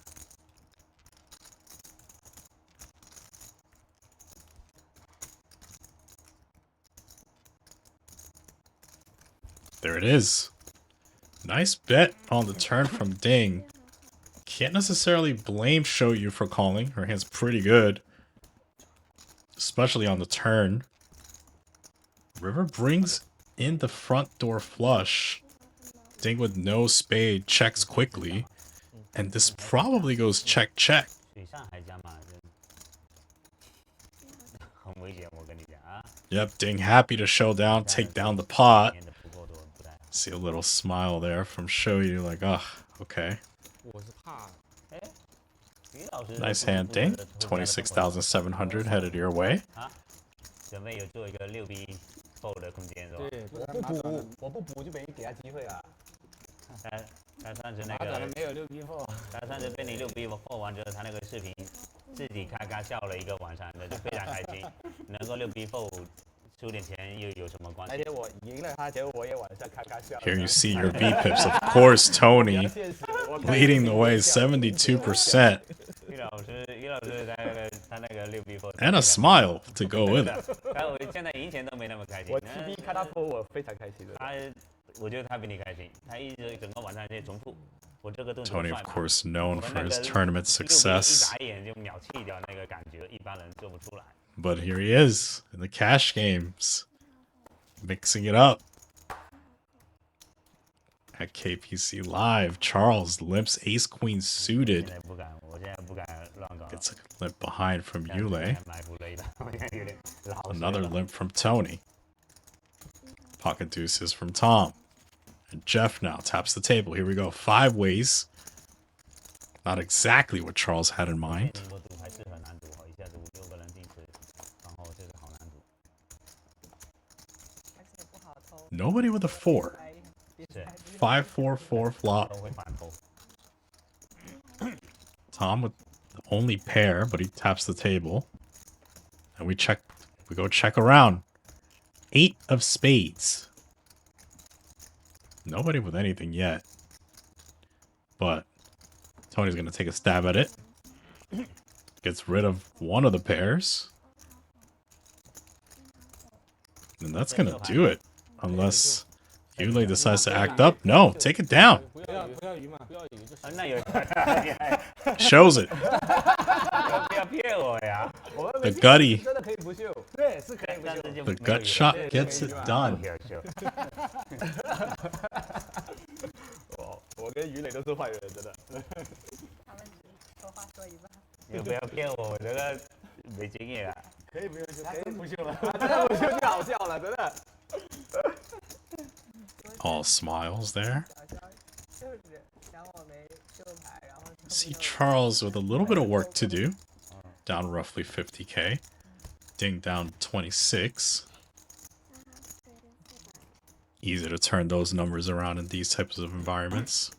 Speaker 1: There it is. Nice bet on the turn from Ding. Can't necessarily blame HEUNG for calling. Her hand's pretty good, especially on the turn. River brings in the front door flush. Ding with no spade checks quickly, and this probably goes check check. Yep, Ding happy to showdown, take down the pot. See a little smile there from HEUNG, like, oh, okay. Nice hand, Ding. 26,700 headed your way. Here you see your V-pips. Of course, Tony leading the way, 72%. And a smile to go with it. Tony, of course, known for his tournament success. But here he is in the cash games, mixing it up. At KPC Live, Charles limps ace-queen suited. Gets a limp behind from Yule. Another limp from Tony. Pocket deuces from Tom. And Jeff now taps the table. Here we go. 5 ways. Not exactly what Charles had in mind. Nobody with a 4. 5-4-4 flop. Tom with the only pair, but he taps the table. And we go check around. 8 of spades. Nobody with anything yet. But Tony's going to take a stab at it. Gets rid of one of the pairs. And that's going to do it. Unless Yulei decides to act up. No, take it down. Shows it. The gutty. The gut shot gets it done. All smiles there. See Charles with a little bit of work to do. Down roughly 50k. Ding down 26. Easy to turn those numbers around in these types of environments.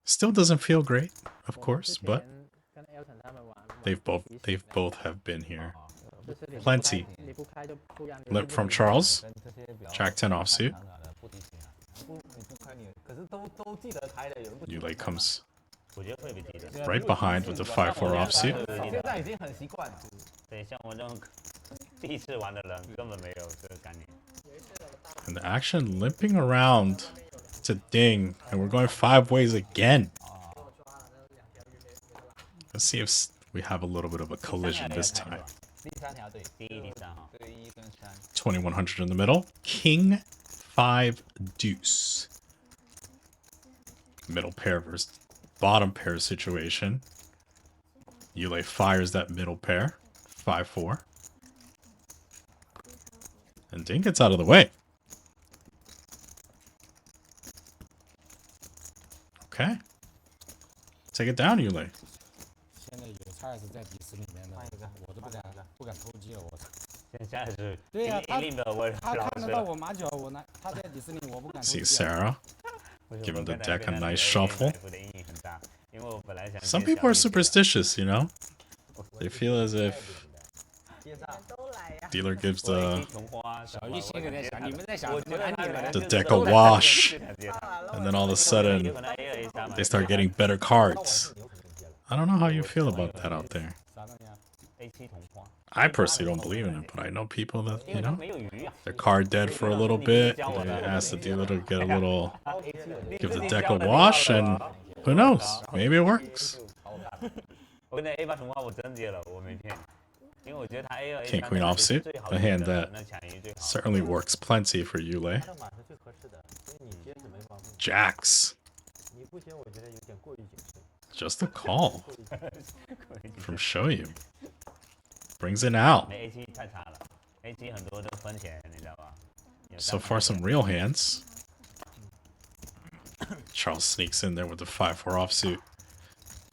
Speaker 1: Still doesn't feel great, of course, but they've both have been here. Plenty. Lip from Charles. Jack 10 offsuit. Yulei comes right behind with the 5-4 offsuit. And the action limping around to ding, and we're going 5 ways again. Let's see if we have a little bit of a collision this time. 2100 in the middle. King 5 deuce. Middle pair versus bottom pair situation. Yulei fires that middle pair. 5-4. And Ding gets out of the way. Okay. Take it down, Yulei. See Sarah giving the deck a nice shuffle. Some people are superstitious, you know? They feel as if dealer gives the deck a wash, and then all of a sudden they start getting better cards. I don't know how you feel about that out there. I personally don't believe in it, but I know people that, you know, they're card dead for a little bit. They ask the dealer to get a little, give the deck a wash, and who knows? Maybe it works. King Queen offsuit, a hand that certainly works plenty for Yulei. Jacks. Just a call from HEUNG. Brings it out. So far, some real hands. Charles sneaks in there with the 5-4 offsuit.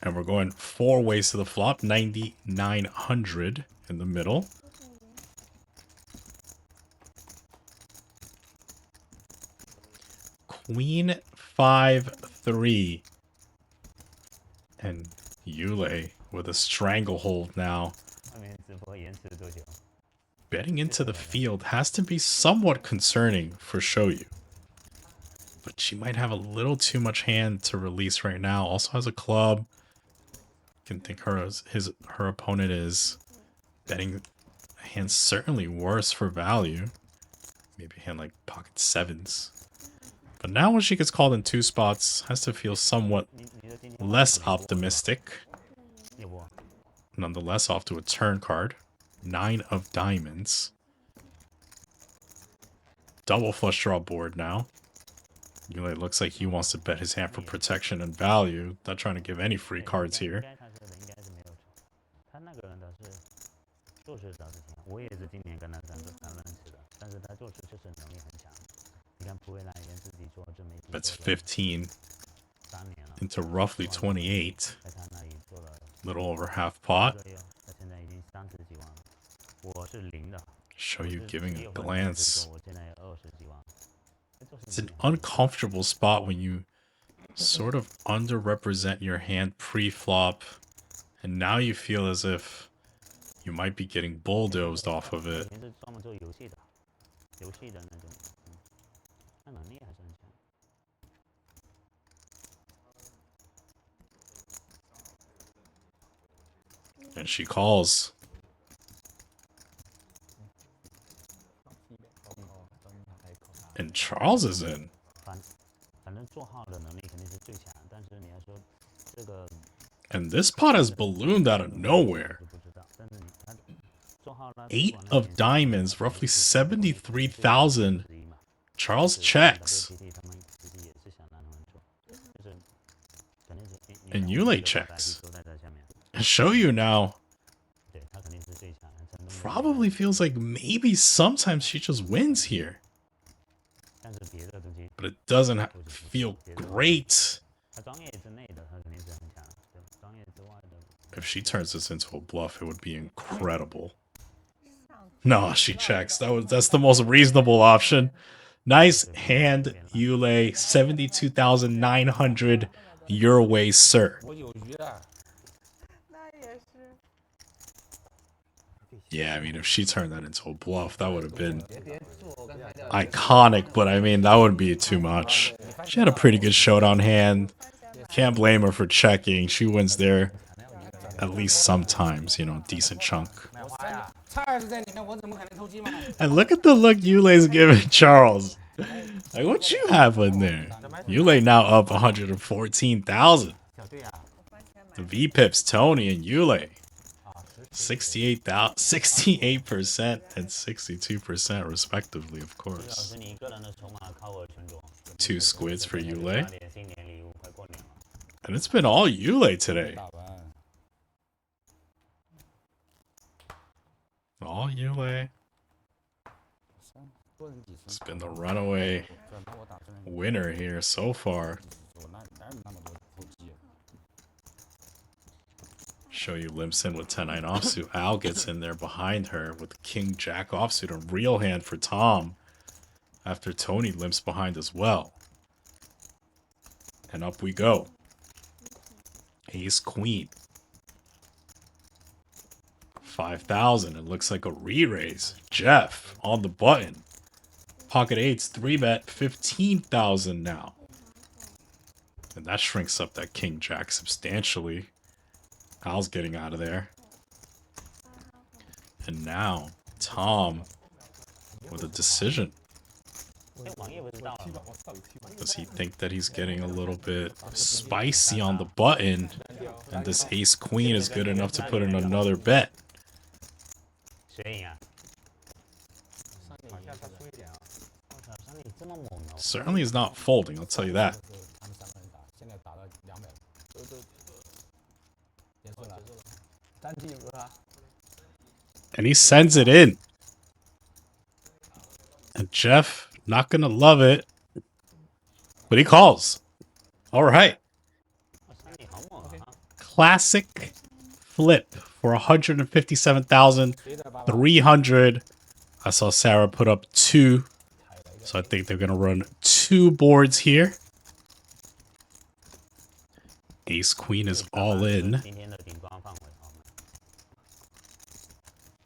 Speaker 1: And we're going 4 ways to the flop. 9,900 in the middle. Queen 5-3. And Yulei with a stranglehold now. Betting into the field has to be somewhat concerning for HEUNG. But she might have a little too much hand to release right now. Also has a club. Can think her opponent is betting a hand certainly worse for value. Maybe a hand like pocket 7s. But now when she gets called in 2 spots, has to feel somewhat less optimistic. Nonetheless, off to a turn card. 9 of diamonds. Double flush draw board now. Yulei looks like he wants to bet his hand for protection and value. Not trying to give any free cards here. That's 15 into roughly 28. Little over half pot. HEUNG giving a glance. It's an uncomfortable spot when you sort of underrepresent your hand pre-flop, and now you feel as if you might be getting bulldozed off of it. And she calls. And Charles is in. And this pot has ballooned out of nowhere. 8 of diamonds, roughly 73,000. Charles checks. And Yule checks. And HEUNG now probably feels like maybe sometimes she just wins here. But it doesn't feel great. If she turns this into a bluff, it would be incredible. No, she checks. That's the most reasonable option. Nice hand, Yule. 72,900 your way, sir. Yeah, I mean, if she turned that into a bluff, that would have been iconic, but I mean, that would be too much. She had a pretty good showdown hand. Can't blame her for checking. She wins there at least sometimes, you know, decent chunk. And look at the look Yule's giving Charles. Like, what you have in there? Yule now up 114,000. The V-Pips, Tony and Yule. 68% and 62% respectively, of course. 2 squids for Yule. And it's been all Yule today. All Yule. It's been the runaway winner here so far. HEUNG limps in with 10-9 offsuit. Al gets in there behind her with King Jack offsuit. A real hand for Tom after Tony limps behind as well. And up we go. Ace Queen. 5,000. It looks like a re-raise. Jeff on the button. Pocket eights, 3-bet, 15,000 now. And that shrinks up that King Jack substantially. Al's getting out of there. And now, Tom with a decision. Does he think that he's getting a little bit spicy on the button? And this ace queen is good enough to put in another bet. Certainly is not folding, I'll tell you that. And he sends it in. And Jeff, not gonna love it, but he calls. All right. Classic flip for 157,300. I saw Sarah put up 2. So I think they're gonna run 2 boards here. Ace Queen is all in.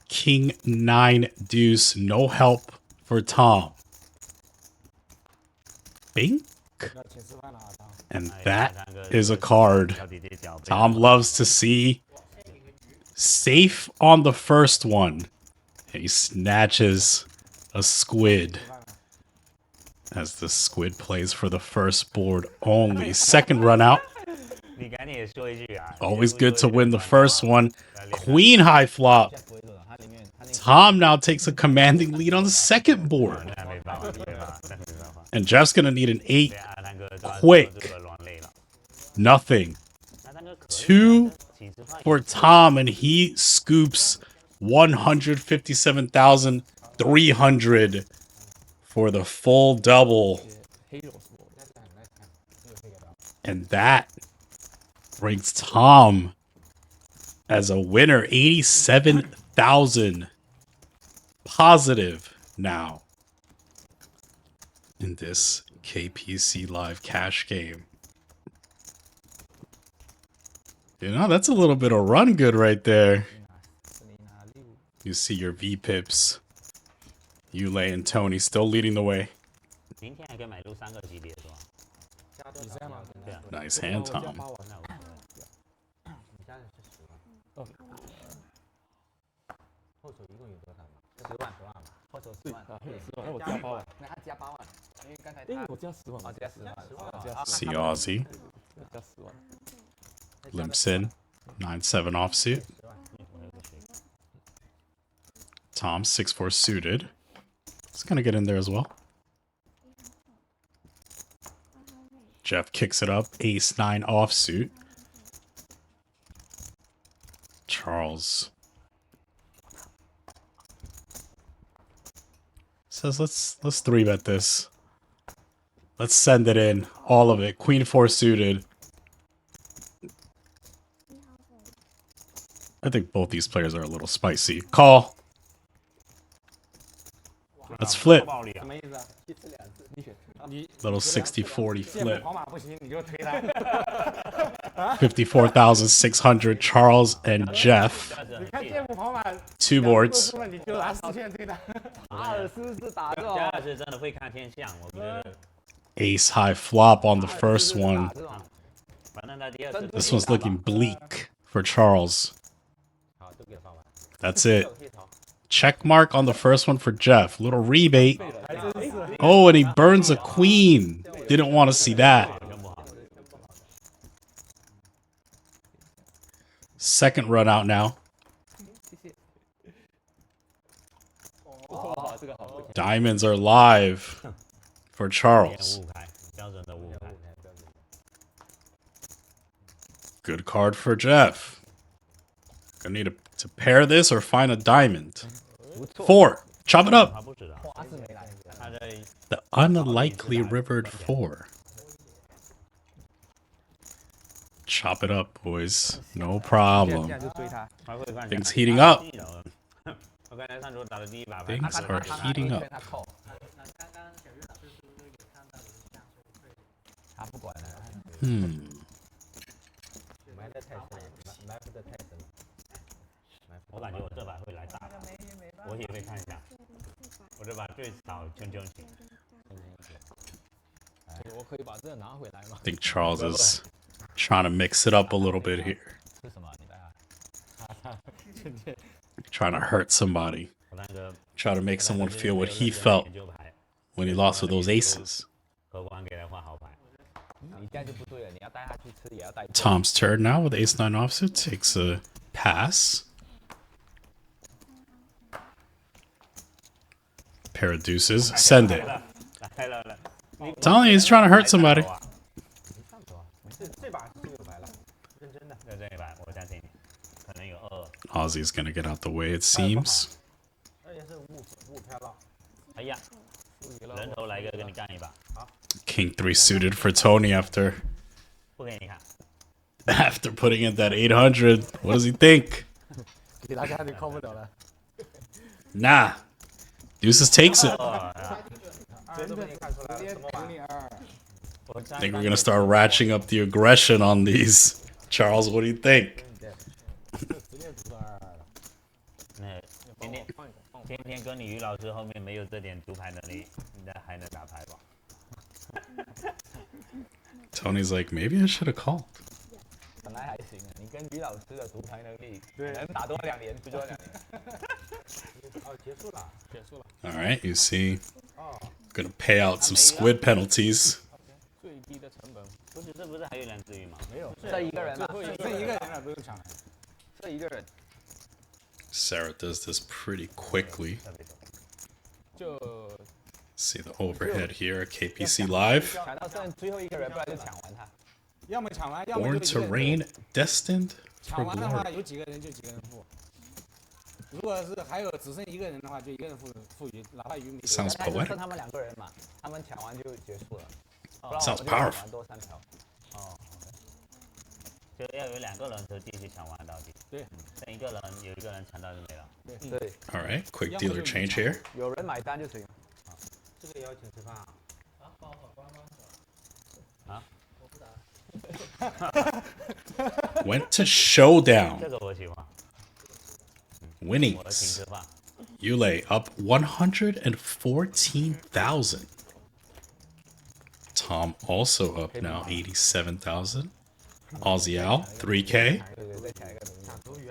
Speaker 1: King 9 deuce, no help for Tom. Bink. And that is a card Tom loves to see. Safe on the first one. He snatches a squid. As the squid plays for the first board only. Second run out. Always good to win the first one. Queen high flop. Tom now takes a commanding lead on the second board. And Jeff's going to need an 8 quick. Nothing. 2 for Tom, and he scoops 157,300 for the full double. And that brings Tom as a winner, 87,000 positive now in this KPC live cash game. You know, that's a little bit of run good right there. You see your V-Pips Yulei and Tony still leading the way.
Speaker 2: 明天还可以买入3个级别是吧？
Speaker 1: Nice hand, Tom.
Speaker 2: 你加的是10万。哦。后手一共有多少？10万吧。后手10万。10万，那我加8万。那他加8万，因为刚才我加10万。哦，加10万。
Speaker 1: See Aussie.
Speaker 2: 加10万。
Speaker 1: Limps in. 9-7 offsuit. Tom 6-4 suited. He's gonna get in there as well. Jeff kicks it up. Ace-9 offsuit. Charles says let's 3-bet this. Let's send it in. All of it. Queen-4 suited. I think both these players are a little spicy. Call. Let's flip. Little 60-40 flip. 54,600. Charles and Jeff. 2 boards. Ace high flop on the first one. This one's looking bleak for Charles. That's it. Check mark on the first one for Jeff. Little rebate. Oh, and he burns a queen. Didn't want to see that. Second run out now. Diamonds are live for Charles. Good card for Jeff. Gonna need to pair this or find a diamond. 4. Chop it up. The unlikely rivered 4. Chop it up, boys. No problem. Things heating up. Things are heating up. Hmm. 我感觉我这把会来大的，我也会看一下。我这把最少圈圈型。我可以把这拿回来吗 I think Charles is trying to mix it up a little bit here. Trying to hurt somebody. Try to make someone feel what he felt when he lost with those aces. Tom's turn now with ace-9 offsuit. Takes a pass. Pair of deuces. Send it. Telling you, he's trying to hurt somebody. Aussie's gonna get out the way, it seems. King-3 suited for Tony after putting in that 800. What does he think? Nah. Deuces takes it. I think we're gonna start ratcheting up the aggression on these. Charles, what do you think? Tony's like, maybe I should have called. Alright, you see. Gonna pay out some squid penalties. Sarah does this pretty quickly. See the overhead here at KPC Live. Born to reign, destined for glory. Sounds poetic. Sounds powerful. Alright, quick dealer change here. Went to showdown. Winnings. Yulei up 114,000. Tom also up now 87,000. AUSSIE 3K.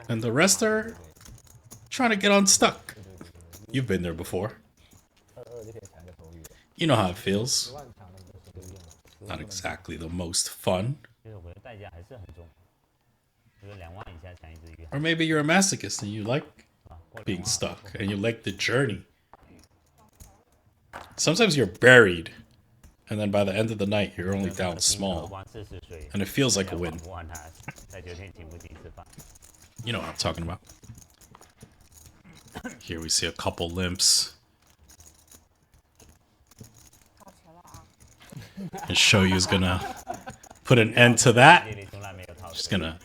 Speaker 1: And the rest are trying to get unstuck. You've been there before. You know how it feels. Not exactly the most fun. Or maybe you're a masochist and you like being stuck and you like the journey. Sometimes you're buried and then by the end of the night you're only down small and it feels like a win. You know what I'm talking about. Here we see a couple limps. And HEUNG's gonna put an end to that. Just gonna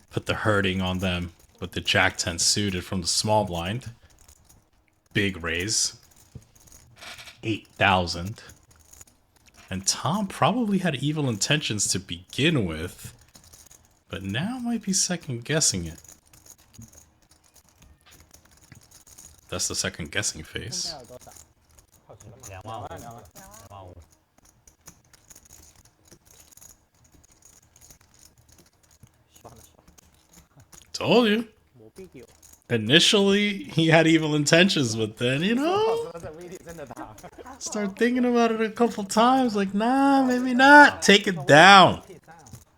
Speaker 1: put the hurting on them with the Jack 10 suited from the small blind. Big raise. 8,000. And Tom probably had evil intentions to begin with, but now might be second guessing it. That's the second guessing phase. Told you. Initially, he had evil intentions, but then, you know, start thinking about it a couple times. Like, nah, maybe not. Take it down.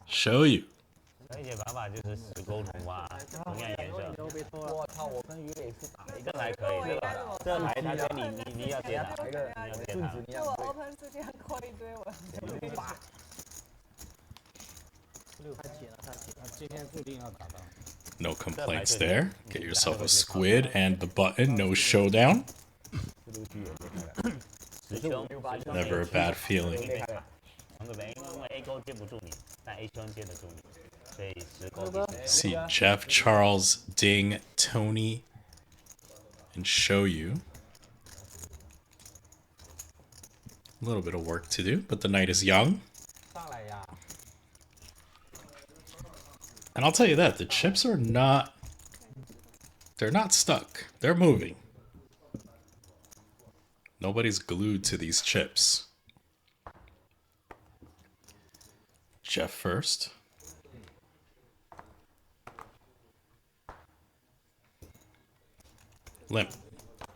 Speaker 1: HEUNG. No complaints there. Get yourself a squid and the button. No showdown. Never a bad feeling. See Jeff, Charles, Ding, Tony, and HEUNG. A little bit of work to do, but the night is young. And I'll tell you that, the chips are not... They're not stuck. They're moving. Nobody's glued to these chips. Jeff first. Limp.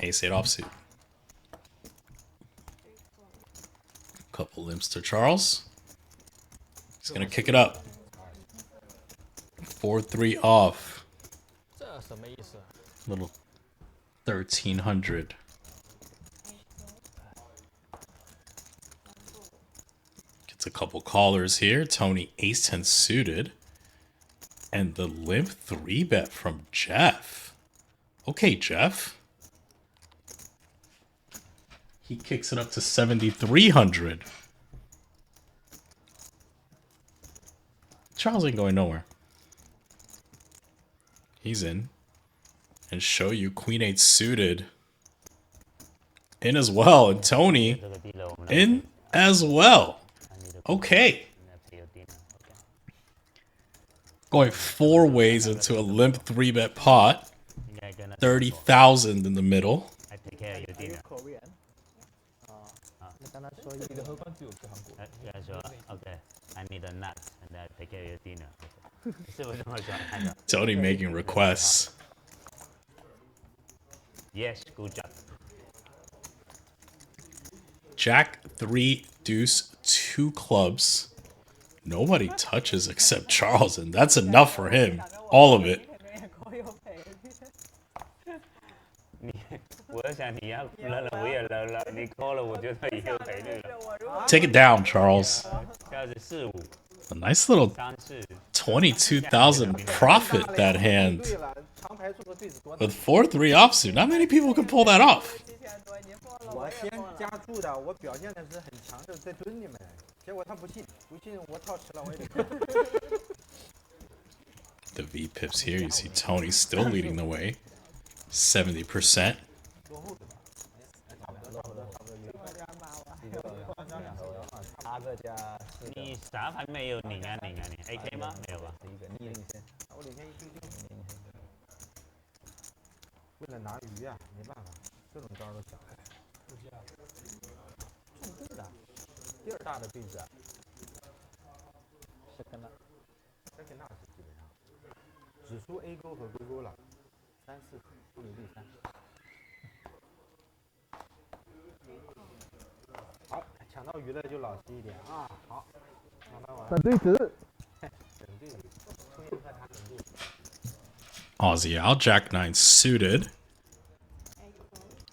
Speaker 1: Ace-8 offsuit. Couple limps to Charles. He's gonna kick it up. 4-3 off. Little 1,300. Gets a couple callers here. Tony Ace-10 suited. And the Limp-3-bet from Jeff. Okay, Jeff. He kicks it up to 7,300. Charles ain't going nowhere. He's in. And HEUNG Queen-8 suited. In as well. And Tony in as well. Okay. Going 4 ways into a Limp-3-bet pot. 30,000 in the middle.
Speaker 2: Okay, I need a nut and I take care of your dinner.
Speaker 1: Tony making requests.
Speaker 2: Yes, good job.
Speaker 1: Jack 3 deuce 2 clubs. Nobody touches except Charles, and that's enough for him. All of it. Take it down, Charles. A nice little 22,000 profit that hand. With 4-3 offsuit. Not many people can pull that off. The V pips here. You see Tony still leading the way. 70%.
Speaker 2: 为了拿鱼啊，没办法，各种招都想。中对的，第二大的币子。second nut 基本上，只输 A 勾和龟勾了，3、4，不如第3。好，抢到鱼了就老实一点啊！好，慢慢玩。等对子，等对子，出现在他等对子。
Speaker 1: Aussie out, Jack 9 suited.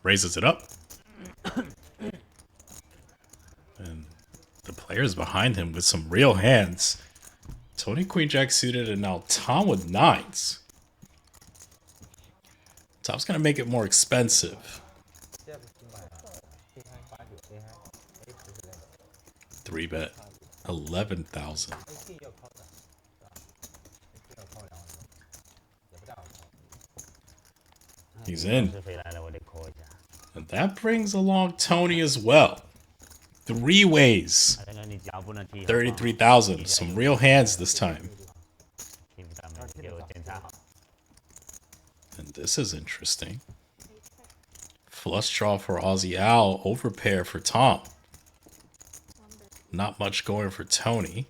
Speaker 1: Raises it up. And the players behind him with some real hands. Tony Queen Jack suited and now Tom with 9s. Tom's gonna make it more expensive. 3-bet 11,000. He's in. And that brings along Tony as well. 3 ways. 33,000. Some real hands this time. And this is interesting. Flush draw for Aussie Al. Overpair for Tom. Not much going for Tony.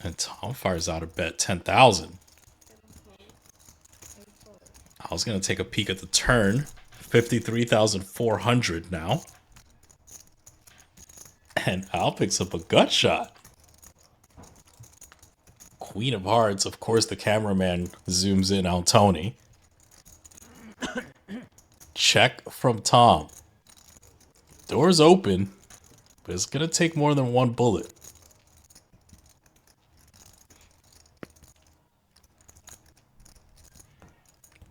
Speaker 1: And Tom fires out a bet 10,000. I was going to take a peek at the turn. 53,400 now. And Al picks up a gut shot. Queen of Hearts. Of course, the cameraman zooms in on Tony. Check from Tom. Door's open, but it's going to take more than one bullet.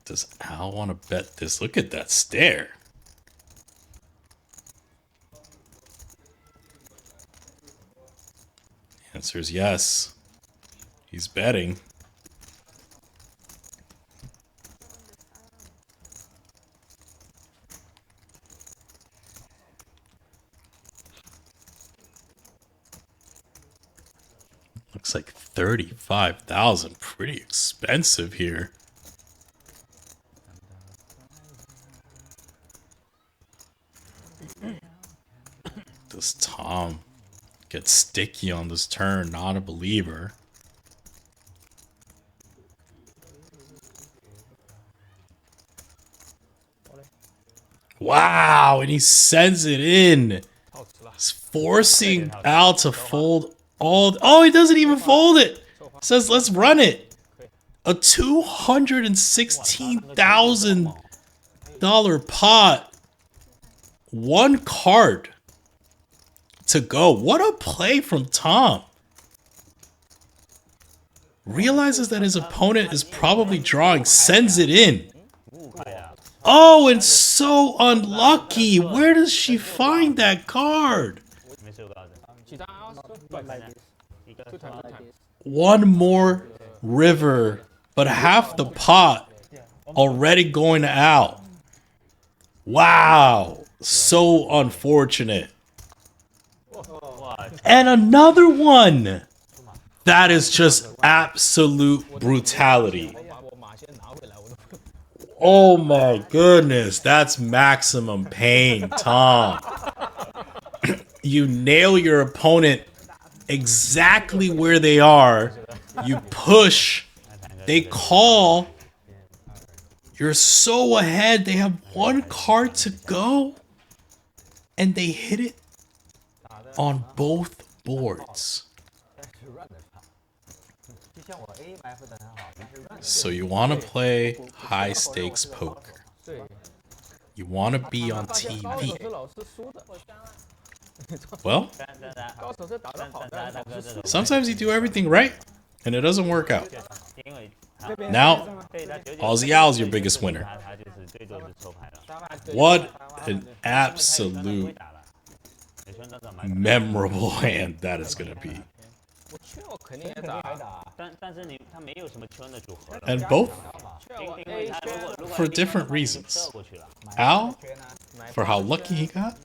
Speaker 1: Does Al want to bet this? Look at that stare. Answer is yes. He's betting. Looks like 35,000. Pretty expensive here. Does Tom get sticky on this turn? Not a believer. Wow, and he sends it in. He's forcing Al to fold all. Oh, he doesn't even fold it. Says, let's run it. A $216,000 pot. 1 card to go. What a play from Tom. Realizes that his opponent is probably drawing, sends it in. Oh, and so unlucky. Where does she find that card? 1 more river, but half the pot already going to Al. Wow. So unfortunate. And another one. That is just absolute brutality. Oh my goodness. That's maximum pain, Tom. You nail your opponent exactly where they are. You push. They call. You're so ahead. They have 1 card to go. And they hit it on both boards. So you want to play high stakes poker. You want to be on TV. Well, sometimes you do everything right and it doesn't work out. Now, Aussie Al's your biggest winner. What an absolute memorable hand that is going to be. And both for different reasons. Al, for how lucky he got,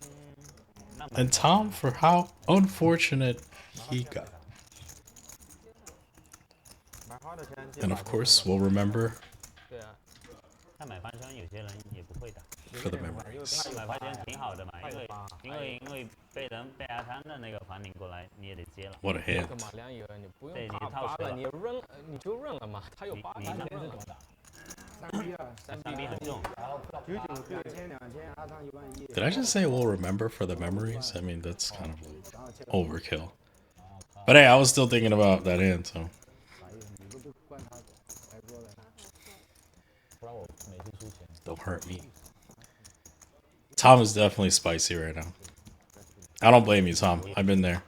Speaker 1: and Tom for how unfortunate he got. And of course, we'll remember
Speaker 2: 对啊，
Speaker 3: 他买翻圈，有些人也不会打。
Speaker 1: for the memories.
Speaker 3: 买翻圈挺好的嘛，因为被人被阿汤的那个反领过来，你也得接了。
Speaker 1: What a hand.
Speaker 2: 干嘛两眼你不用
Speaker 3: 对你
Speaker 2: 怕
Speaker 3: 套死了
Speaker 2: 八了，你扔你就认了嘛，他有八，
Speaker 3: 你
Speaker 2: 你就认了。
Speaker 3: 3B 很重。
Speaker 1: Did I just say we'll remember for the memories? I mean, that's kind of like overkill. But hey, I was still thinking about that hand, so.
Speaker 2: 不然我每次输钱。
Speaker 1: Don't hurt me. Tom is definitely spicy right now. I don't blame you, Tom. I've been there.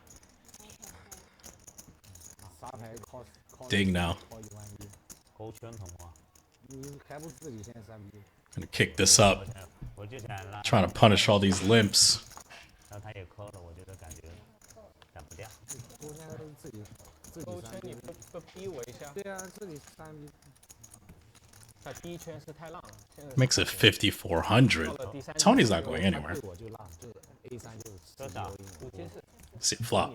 Speaker 1: Ding now.
Speaker 3: 勾圈同啊。
Speaker 1: Gonna kick this up.
Speaker 3: 我就想拉。
Speaker 1: Trying to punish all these limps.
Speaker 3: 然后他也扣了，我觉得感觉打不掉。
Speaker 2: 勾圈你不逼我一下？对啊，这里3B。他第一圈是太浪了。
Speaker 1: Makes it 5,400. Tony's not going anywhere.
Speaker 3: 多少？
Speaker 1: See flop.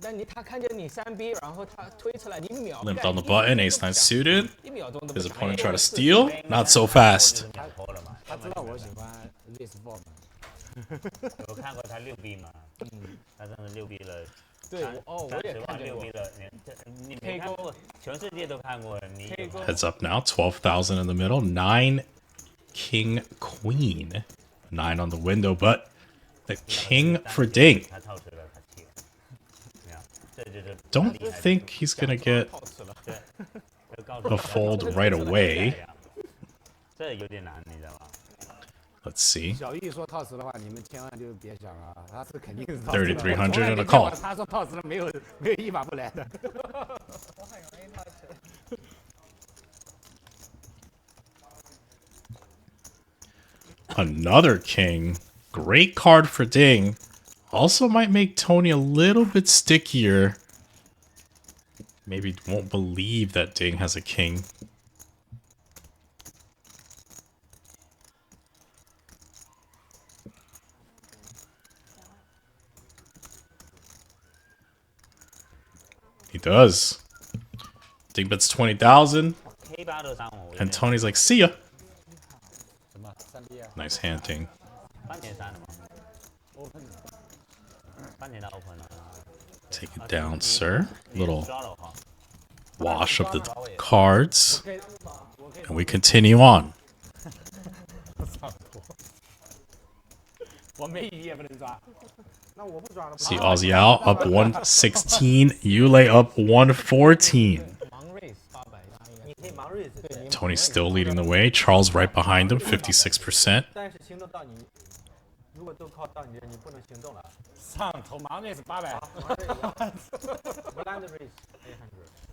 Speaker 2: 但他看见你3B， 然后他推出来，你秒。
Speaker 1: Limped on the button. Ace-9 suited.
Speaker 2: 1秒钟都
Speaker 1: His opponent tried to steal. Not so fast.
Speaker 2: 他知道我喜欢 raise ball 嘛。
Speaker 3: 我看过他6B 嘛，他真的6B 了。
Speaker 2: 对，哦，我也看见过。
Speaker 3: 6B 了，你没看过，全世界都看过。你
Speaker 1: Heads up now. 12,000 in the middle. 9 king queen. 9 on the window, but the king for ding.
Speaker 3: 他套出了，他气了。没有，这就是。
Speaker 1: Don't think he's gonna get a fold right away.
Speaker 3: 这有点难，你知道吗？
Speaker 1: Let's see.
Speaker 4: 小易说套词的话，你们千万就别想啊，他是肯定是套词的。
Speaker 1: 3,300 and a call.
Speaker 4: 他说套词了，没有一把不来的。
Speaker 2: 我很容易套词。
Speaker 1: Another king. Great card for ding. Also might make Tony a little bit stickier. Maybe won't believe that ding has a king. He does. Ding bets 20,000. And Tony's like, see ya. Nice hand, Ding. Take it down, sir. Little wash of the cards. And we continue on.
Speaker 4: 我没鱼也不能抓。
Speaker 1: See Aussie out up 116. Yulei up 114. Tony's still leading the way. Charles right behind him, 56%.
Speaker 2: 但是行动到你，如果都靠到你这，你不能行动了。
Speaker 4: 上头盲 raise 800。Blind
Speaker 2: raise 800.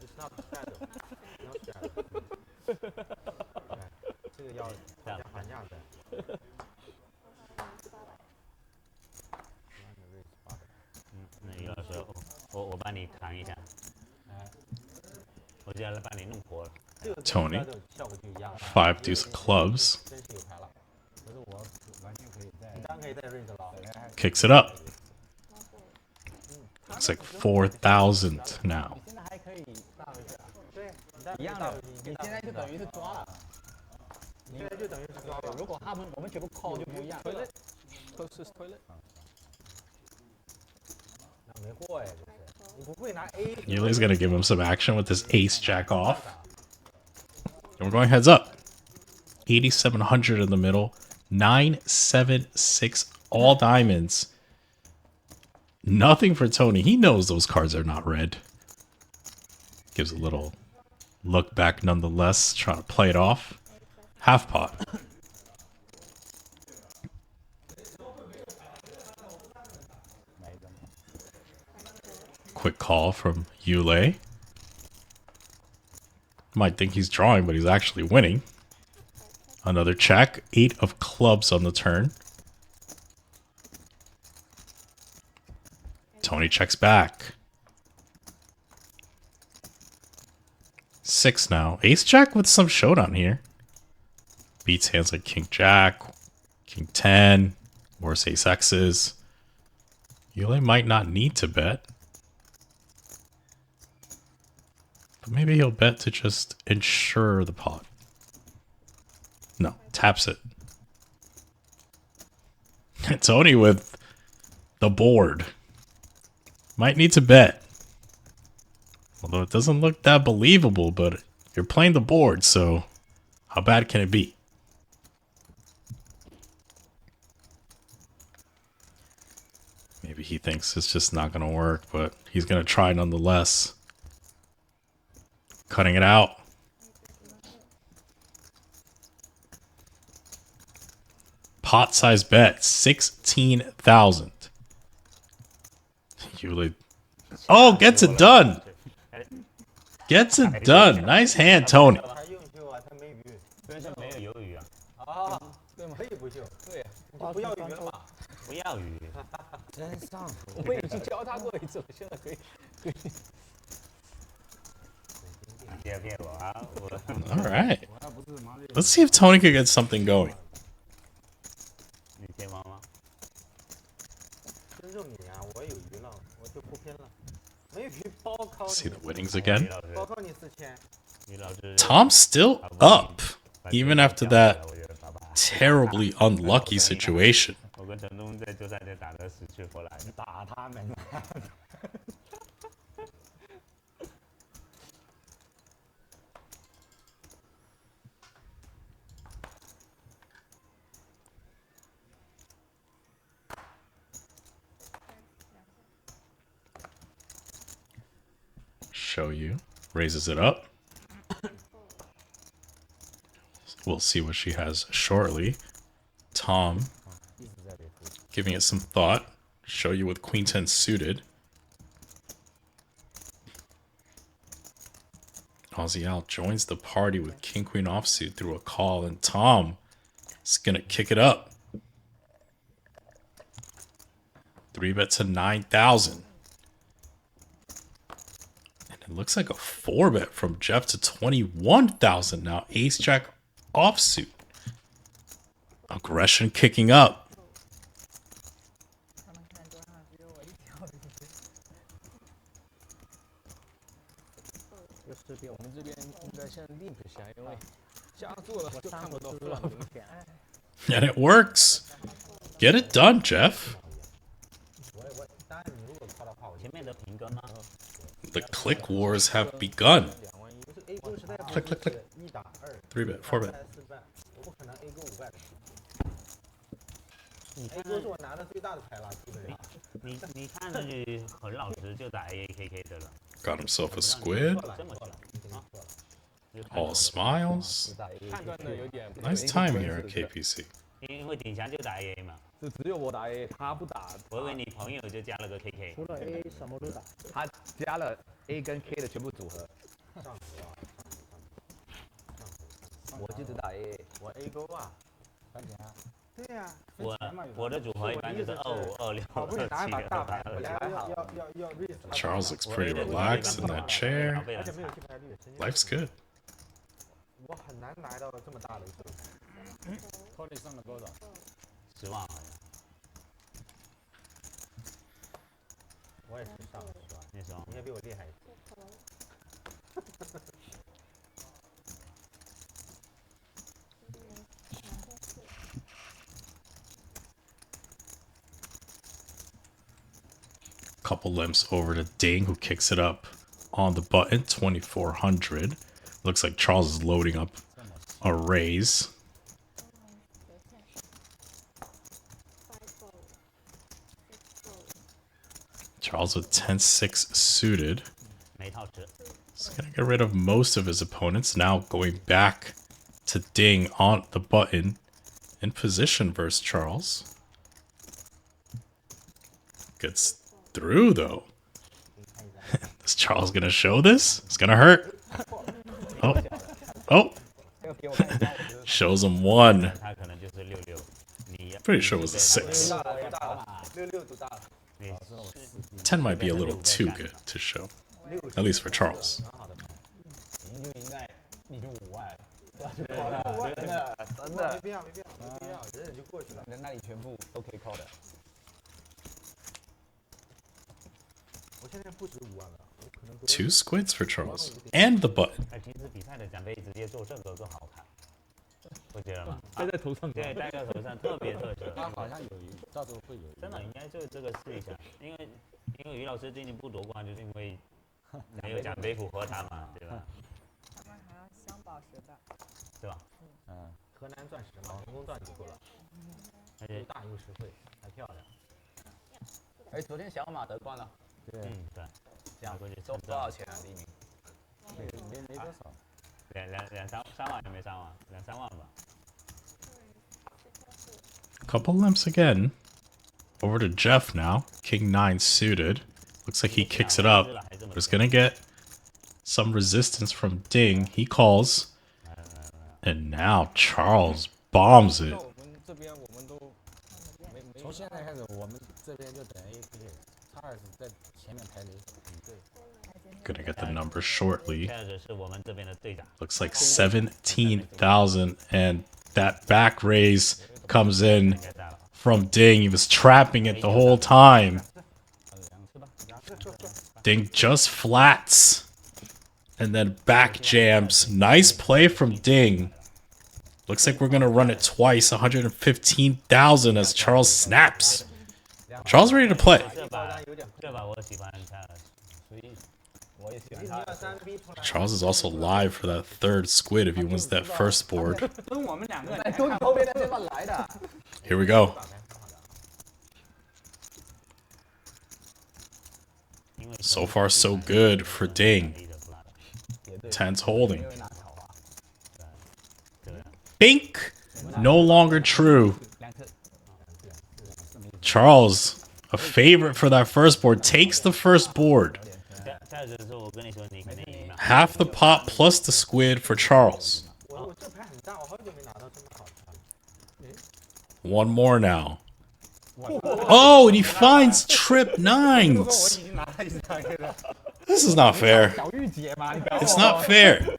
Speaker 2: It's not standard. Not standard. 这个要喊价的。
Speaker 3: 那有的时候我帮你扛一下，我就要来把你弄活了。
Speaker 1: Tony. 5 deuce of clubs. Kicks it up. Looks like 4,000 now.
Speaker 2: 一样的，你现在就等于是抓了。你现在就等于是抓了。如果我们全部 call 就不一样。推了，都是推了。那没货哎，这是。你不会拿 A。
Speaker 1: Yulei's gonna give him some action with this ace jack off. And we're going heads up. 8,700 in the middle. 976 all diamonds. Nothing for Tony. He knows those cards are not red. Gives a little look back nonetheless. Trying to play it off. Half pot. Quick call from Yulei. Might think he's drawing, but he's actually winning. Another check. 8 of clubs on the turn. Tony checks back. 6 now. Ace jack with some showdown here. Beats hands like king jack, king 10, worse ace x's. Yulei might not need to bet. But maybe he'll bet to just ensure the pot. No, taps it. Tony with the board. Might need to bet. Although it doesn't look that believable, but you're playing the board, so how bad can it be? Maybe he thinks it's just not going to work, but he's going to try nonetheless. Cutting it out. Pot size bet, 16,000. Oh, gets it done. Gets it done. Nice hand, Tony.
Speaker 3: 没有鱿鱼啊。
Speaker 2: 啊，对吗？可以不秀，对，你就不要鱼了嘛。
Speaker 3: 不要鱼。
Speaker 2: 真上头。我已经教他过一次，我现在可以。
Speaker 3: 别骗我啊！我。
Speaker 1: All right. Let's see if Tony could get something going.
Speaker 3: 你偏方吗？
Speaker 2: 尊重你啊，我有鱼了，我就不偏了。没鱼包靠你。
Speaker 1: See the winnings again.
Speaker 2: 包靠你4000。
Speaker 1: Tom's still up, even after that terribly unlucky situation.
Speaker 3: 我跟陈东在就在这打得死去活来的。
Speaker 2: 打他们。
Speaker 1: HEUNG raises it up. We'll see what she has shortly. Tom giving it some thought. HEUNG with Queen 10 suited. AUSSIE joins the party with King Queen offsuit through a call, and Tom is gonna kick it up. 3-bet to 9,000. It looks like a 4-bet from Jeff to 21,000 now. Ace Jack offsuit. Aggression kicking up. And it works. Get it done, Jeff. The click wars have begun. Click, click, click. 3-bet, 4-bet.
Speaker 3: 你看上去很老实，就打 AAKK 的了。
Speaker 1: Got himself a squid.
Speaker 3: 这么小。
Speaker 1: All smiles. Nice time here at KPC.
Speaker 3: 因为鼎强就打 AA 嘛。
Speaker 2: 是只有我打 A， 他不打。
Speaker 3: 我以为你朋友就加了个 KK。
Speaker 5: 除了 A 什么都打。
Speaker 2: 他加了 A 跟 K 的全部组合。我就只打 A， 我 A 勾啊。对呀。
Speaker 3: 我的组合一般就是25、26、27
Speaker 2: 要
Speaker 1: Charles looks pretty relaxed in that chair. Life's good.
Speaker 2: 我很难来到这么大的一个。Tony 上了多少
Speaker 3: ？10万好像。
Speaker 2: 我也是上了10万。
Speaker 3: 你说？
Speaker 2: 你也比我厉害一些。
Speaker 1: Couple limps over to Ding, who kicks it up on the button. 2,400. Looks like Charles is loading up a raise. Charles with 10-6 suited. He's gonna get rid of most of his opponents. Now going back to Ding on the button in position versus Charles. Gets through though. Is Charles gonna show this? It's gonna hurt. Oh. Oh. Shows him 1. Pretty sure it was a 6. 10 might be a little too good to show. At least for Charles.
Speaker 2: 我现在不止5万了。
Speaker 1: 2 squids for Charles. And the button.
Speaker 3: 哎，平时比赛的奖杯直接做这个更好看，不觉得吗？
Speaker 2: 戴在头上。
Speaker 3: 对，戴在头上特别特色。
Speaker 4: 他好像有鱼，到时候会有鱼。
Speaker 3: 真的应该就这个试一下，因为于老师最近不夺冠，就是因为没有奖杯符合他嘛，对吧？
Speaker 5: 他们还要镶宝石的，
Speaker 3: 对吧？
Speaker 2: 嗯，河南钻石嘛，成功钻就够了。
Speaker 3: 而且
Speaker 2: 又大又实惠，还漂亮。
Speaker 6: 哎，昨天小马得冠了，
Speaker 2: 对，
Speaker 3: 对，这样过去
Speaker 6: 多少钱啊？第一名？
Speaker 4: 没多少。
Speaker 3: 两三万也没3万，2、3万吧。
Speaker 1: Couple limps again. Over to Jeff now. King 9 suited. Looks like he kicks it up. But it's gonna get some resistance from Ding. He calls. And now Charles bombs it.
Speaker 4: 我们这边我们都从现在开始，我们这边就等 APK， 查尔斯在前面排雷比对。
Speaker 1: Gonna get the number shortly.
Speaker 3: 下者是我们这边的队长。
Speaker 1: Looks like 17,000. And that back raise comes in from Ding. He was trapping it the whole time. Ding just flats. And then back jams. Nice play from Ding. Looks like we're going to run it twice. 115,000 as Charles snaps. Charles ready to play.
Speaker 3: 这把我喜欢他，所以我也喜欢他。
Speaker 1: Charles is also live for that third squid if he wins that first board.
Speaker 6: 跟我们两个人都后面那地方来的。
Speaker 1: Here we go. So far, so good for Ding. 10's holding. Bink! No longer true. Charles, a favorite for that first board, takes the first board.
Speaker 3: 下者是我跟你说，你肯定赢了。
Speaker 1: Half the pot plus the squid for Charles.
Speaker 2: 我这牌很大，我好久没拿到这么好的。
Speaker 1: One more now. Oh, and he finds trip nines. This is not fair. It's not fair.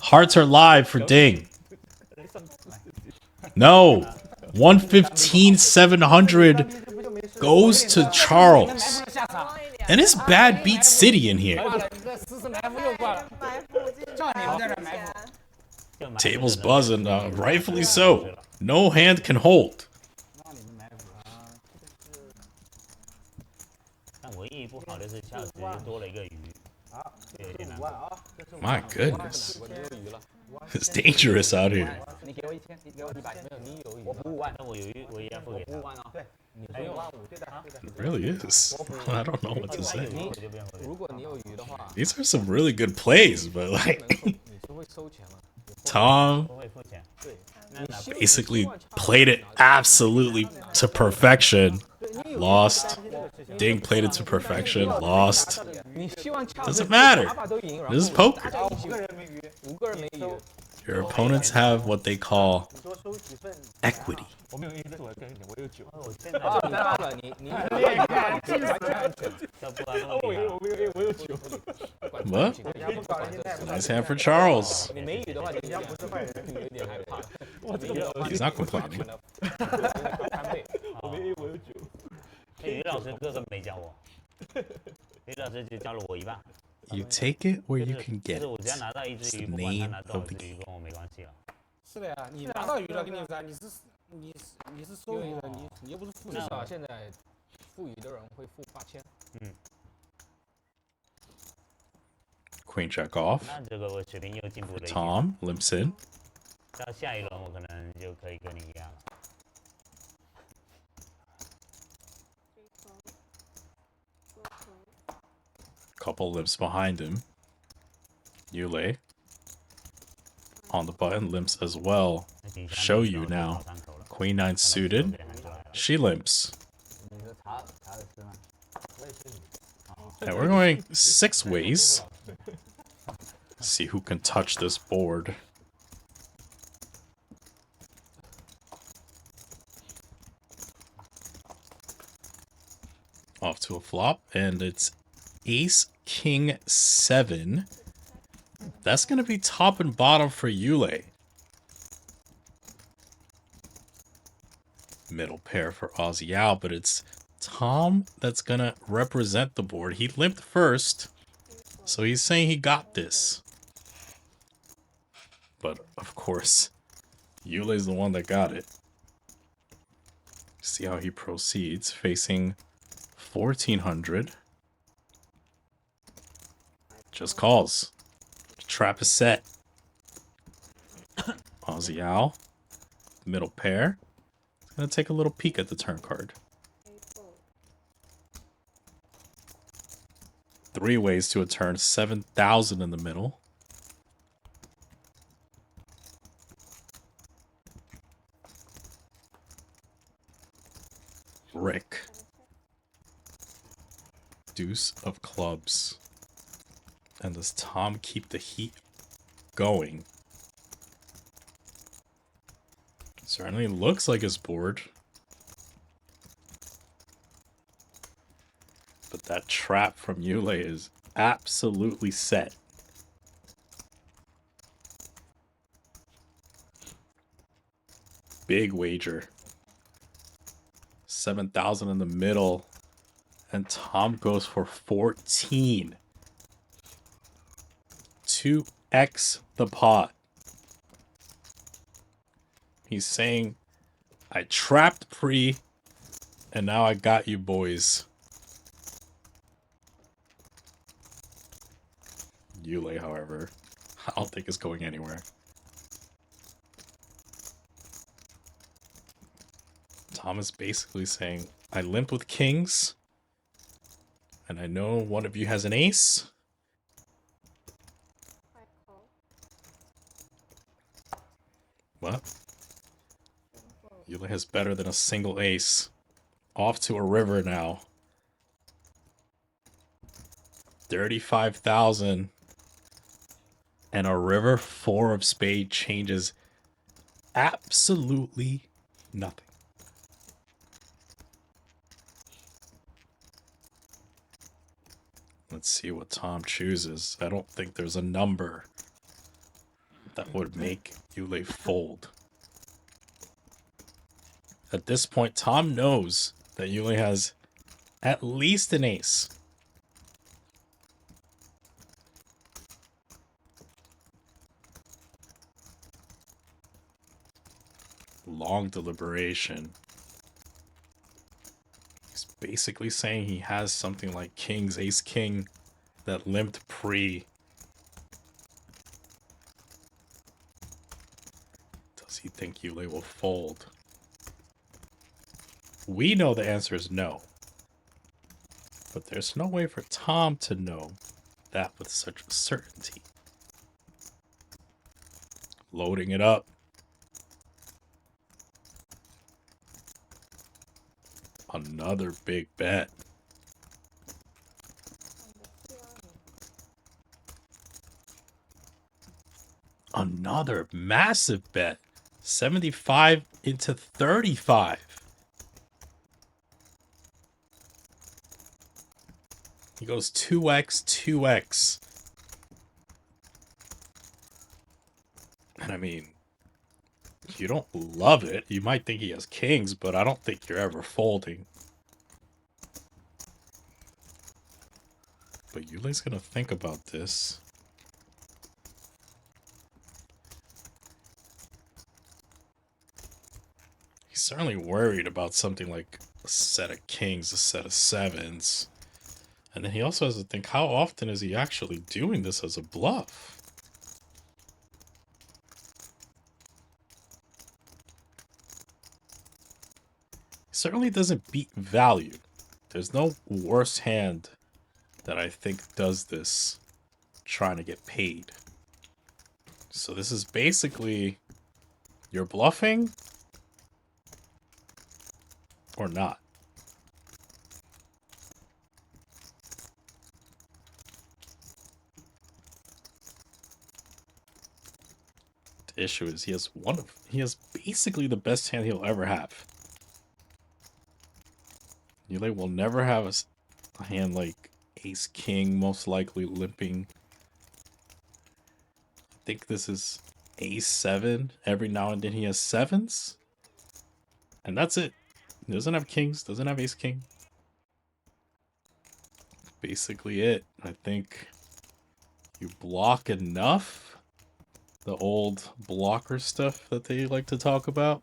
Speaker 1: Hearts are live for Ding. No. 115,700 goes to Charles. And it's bad beat City in here. Table's buzzing, rightfully so. No hand can hold.
Speaker 3: 但唯一不好的是下子多了一个鱼，有点难。
Speaker 1: My goodness. It's dangerous out here.
Speaker 6: 你给我1000，你给我100，没有你有鱼，我补5万，
Speaker 3: 那我有鱼，我也要付给他。
Speaker 6: 5万哦。对，你付5万5，对的，对的。
Speaker 1: It really is. I don't know what to say.
Speaker 3: 我就不用付给他。
Speaker 4: 如果你有鱼的话，
Speaker 1: These are some really good plays, but like
Speaker 4: 你是会收钱吗？
Speaker 1: Tom
Speaker 3: 不会付钱。
Speaker 1: basically played it absolutely to perfection. Lost. Ding played it to perfection. Lost.
Speaker 6: 你希望抢
Speaker 1: Doesn't matter.
Speaker 6: 把都赢，
Speaker 1: This is poker.
Speaker 6: 5个人没鱼，5个人没鱼。
Speaker 1: Your opponents have what they call equity.
Speaker 2: 我没有鱼，但是我跟你讲，我有酒。
Speaker 3: 我现在
Speaker 6: 啊，当然了，你
Speaker 3: 要不然
Speaker 2: 我有酒。
Speaker 1: What? Nice hand for Charles.
Speaker 6: 你没鱼的话，你家不是坏人，你有点害怕。
Speaker 1: He's not complaining.
Speaker 2: 我没鱼，我有酒。
Speaker 3: 于老师哥哥没教我，于老师就教了我一半。
Speaker 1: You take it where you can
Speaker 3: 就
Speaker 1: get
Speaker 3: 是我
Speaker 1: it.
Speaker 3: 只要拿到一
Speaker 1: It's
Speaker 3: 只
Speaker 1: the
Speaker 3: 鱼，不管他
Speaker 1: name
Speaker 3: 拿多少
Speaker 1: of the
Speaker 3: 只鱼，
Speaker 1: game.
Speaker 3: 跟我没关系了。
Speaker 4: 是的呀，你拿到鱼了，跟你有啥？你是收鱼的，你又不是付
Speaker 6: 至
Speaker 4: 的。
Speaker 6: 少现在付鱼的人会付8000。
Speaker 1: Queen check off.
Speaker 3: 那这个我水平又进步了一点。
Speaker 1: Tom limps in.
Speaker 3: 到下一轮我可能就可以跟你一样了。
Speaker 1: Couple limps behind him. Yule on the button, limps as well. HEUNG now. Queen 9 suited. She limps.
Speaker 6: 你是查尔斯吗？
Speaker 1: And we're going 6 ways. See who can touch this board. Off to a flop, and it's Ace King 7. That's going to be top and bottom for Yule. Middle pair for XIAOYU, but it's Tom that's gonna represent the board. He limped first, so he's saying he got this. But of course, Yule's the one that got it. See how he proceeds, facing 1400. Just calls. Trap is set. XIAOYU, middle pair. It's gonna take a little peek at the turn card. 3 ways to a turn, 7,000 in the middle. Rick. Deuce of clubs. And does Tom keep the heat going? Certainly looks like his board. But that trap from Yule is absolutely set. Big wager. 7,000 in the middle. And Tom goes for 14. 2x the pot. He's saying, I trapped pre, and now I got you boys. Yule, however, I don't think is going anywhere. Tom is basically saying, I limp with kings, and I know one of you has an ace. What? Yule has better than a single ace. Off to a river now. 35,000. And a river 4 of spade changes absolutely nothing. Let's see what Tom chooses. I don't think there's a number that would make Yule fold. At this point, Tom knows that Yule has at least an ace. Long deliberation. He's basically saying he has something like kings, ace, king that limped pre. Does he think Yule will fold? We know the answer is no. But there's no way for Tom to know that with such certainty. Loading it up. Another big bet. Another massive bet. 75 into 35. He goes 2x, 2x. And I mean, you don't love it. You might think he has kings, but I don't think you're ever folding. But Yule's gonna think about this. He's certainly worried about something like a set of kings, a set of sevens. And then he also has to think, how often is he actually doing this as a bluff? Certainly doesn't beat value. There's no worse hand that I think does this trying to get paid. So this is basically you're bluffing or not. The issue is he has basically the best hand he'll ever have. Yule will never have a hand like ace king, most likely limping. I think this is ace 7. Every now and then he has sevens. And that's it. He doesn't have kings, doesn't have ace king. basically it. I think you block enough. The old blocker stuff that they like to talk about.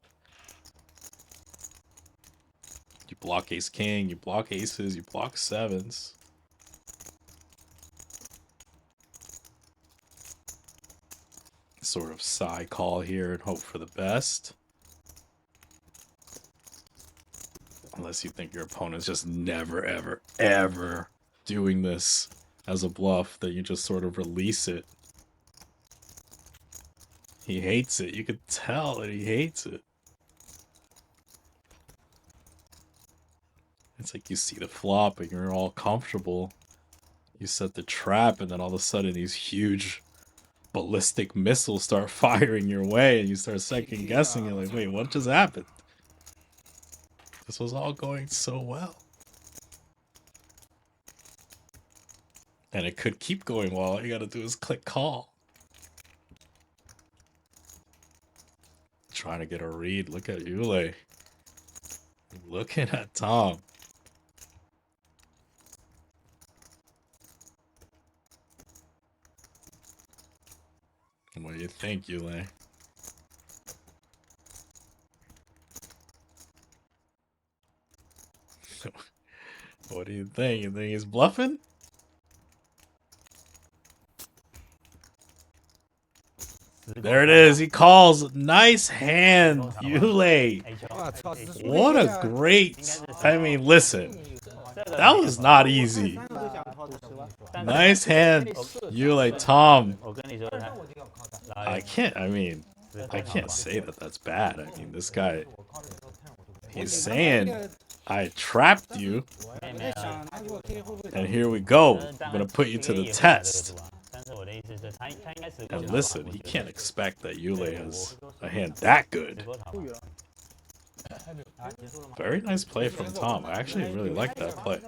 Speaker 1: You block ace king, you block aces, you block sevens. Sort of side call here and hope for the best. Unless you think your opponent's just never, ever, ever doing this as a bluff, that you just sort of release it. He hates it. You could tell that he hates it. It's like you see the flop and you're all comfortable. You set the trap and then all of a sudden these huge ballistic missiles start firing your way and you start second guessing. You're like, wait, what just happened? This was all going so well. And it could keep going well. All you gotta do is click call. Trying to get a read. Look at Yule. Looking at Tom. What do you think, Yule? What do you think? You think he's bluffing? There it is. He calls. Nice hand, Yule. What a great... I mean, listen. That was not easy. Nice hand, Yule. Tom. I can't say that that's bad. I mean, this guy... He's saying, I trapped you. And here we go. I'm going to put you to the test. And listen, he can't expect that Yule has a hand that good. Very nice play from Tom. I actually really like that play.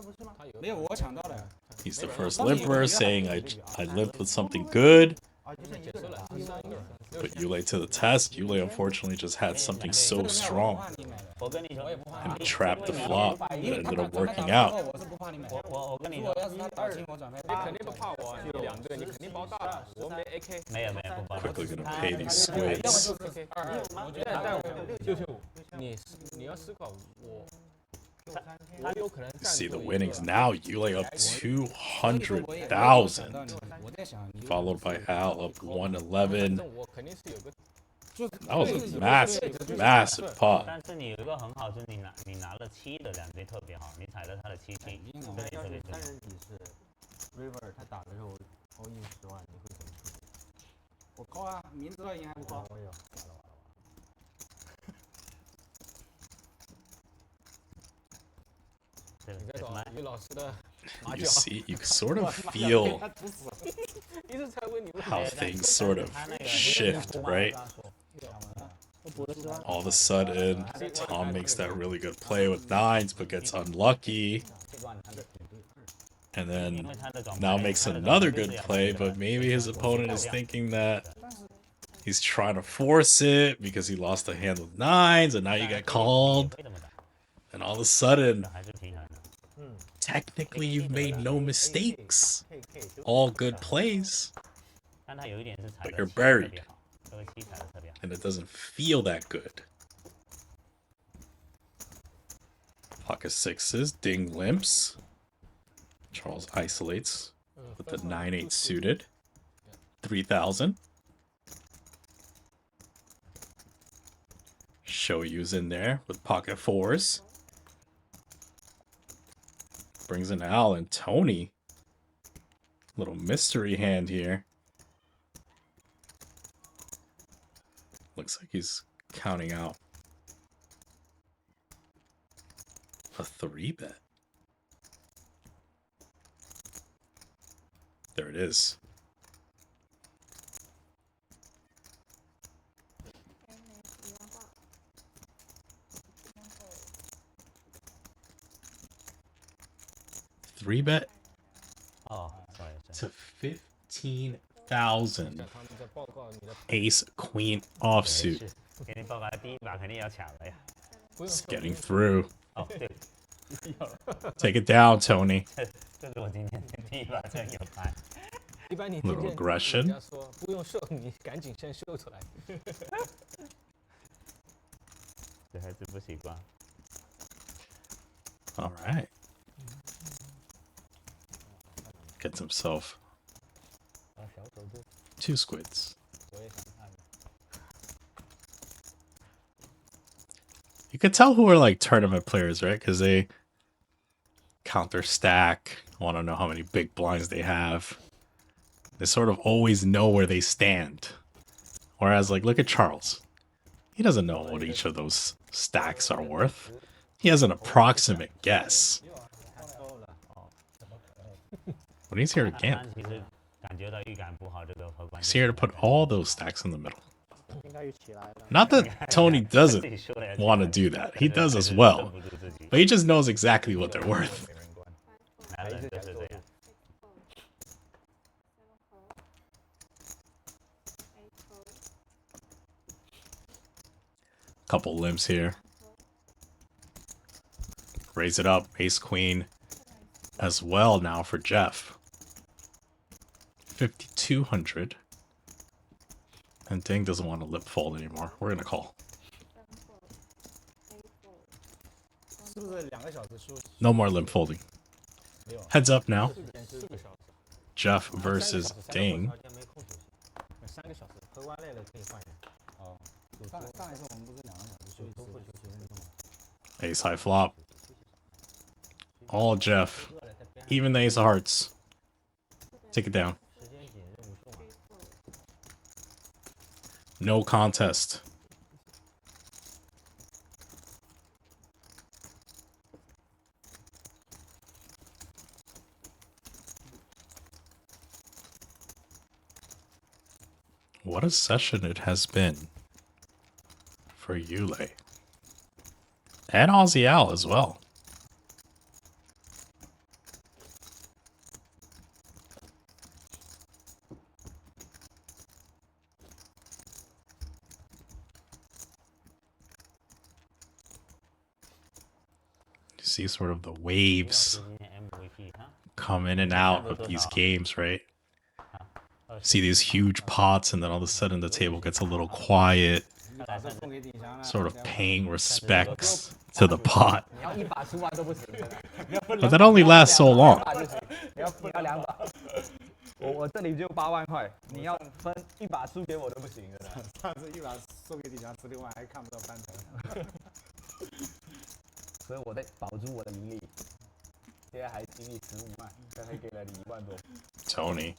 Speaker 1: He's the first limper saying I limped with something good. Put Yule to the test. Yule unfortunately just had something so strong. And he trapped the flop. It ended up working out. Quickly gonna pay these squids. You see the winnings now. Yule up 200,000. Followed by Al up 111. That was a massive, massive pot.
Speaker 3: 但是你有一个很好，就是你拿了7的两堆特别好，你踩了他的7，这里特别重要。
Speaker 2: 单人比是 River 他打的时候 all in 10万，你会怎么处理？我高啊，明知道赢还不高。我有，完了。你在找于老师的马脚。
Speaker 1: You see, you sort of feel how things sort of shift, right? All of a sudden, Tom makes that really good play with 9s, but gets unlucky. And then now makes another good play, but maybe his opponent is thinking that he's trying to force it because he lost a hand with 9s, and now you get called. And all of a sudden, technically you've made no mistakes. All good plays. But you're buried. And it doesn't feel that good. Pocket 6s, ding limps. Charles isolates with the 9-8 suited. 3,000. HEUNG's in there with pocket 4s. Brings in Al and Tony. Little mystery hand here. Looks like he's counting out a 3-bet. There it is. Bet to 15,000. Ace Queen offsuit. It's getting through. Take it down, Tony.
Speaker 3: 这是我今天第一把真有牌。
Speaker 6: 一般你
Speaker 1: Little
Speaker 6: 听见
Speaker 1: aggression
Speaker 6: 人家说不用秀，你赶紧先秀出来。
Speaker 3: 这还是不习惯。
Speaker 1: All right. Gets himself
Speaker 6: 小手指
Speaker 1: 2 squids.
Speaker 6: 我也想看。
Speaker 1: You could tell who are like tournament players, right? Because they counter stack, want to know how many big blinds they have. They sort of always know where they stand. Whereas, like, look at Charles. He doesn't know what each of those stacks are worth. He has an approximate guess. But he's here to gamble.
Speaker 3: 其实感觉到预感不好，这个荷官
Speaker 1: He's here to put all those stacks in the middle.
Speaker 2: 应该又起来了。
Speaker 1: Not that Tony doesn't want to do that. He does as well. But he just knows exactly what they're worth.
Speaker 3: 男人就是这样。
Speaker 1: Couple limps here. Raise it up. Ace queen as well now for Jeff. 5,200. And Ding doesn't want to lip fold anymore. We're going to call.
Speaker 4: 是不是2个小时休息？
Speaker 1: No more limp folding. Heads up now.
Speaker 6: 4个小时，
Speaker 1: Jeff versus Ding.
Speaker 6: 3个小时，喝完累了可以换人。
Speaker 4: 哦，上一次我们不是2个小时休息10分钟吗？
Speaker 1: Ace high flop. All Jeff. Even the ace of hearts. Take it down. No contest. What a session it has been for Yule. And AUSSIE as well. You see sort of the waves come in and out of these games, right? See these huge pots, and then all of a sudden the table gets a little quiet, sort of paying respects to the pot.
Speaker 6: 你要1把10万都不行的。
Speaker 1: But that only lasts so long.
Speaker 6: 你要2把。我这里就8万块，你要分1把输给我都不行的。
Speaker 4: 上次1把送给底下16万，还看不到翻腾。
Speaker 6: 所以我得保住我的盈利。现在还经历15万，刚才给了你1万多。
Speaker 1: Tony.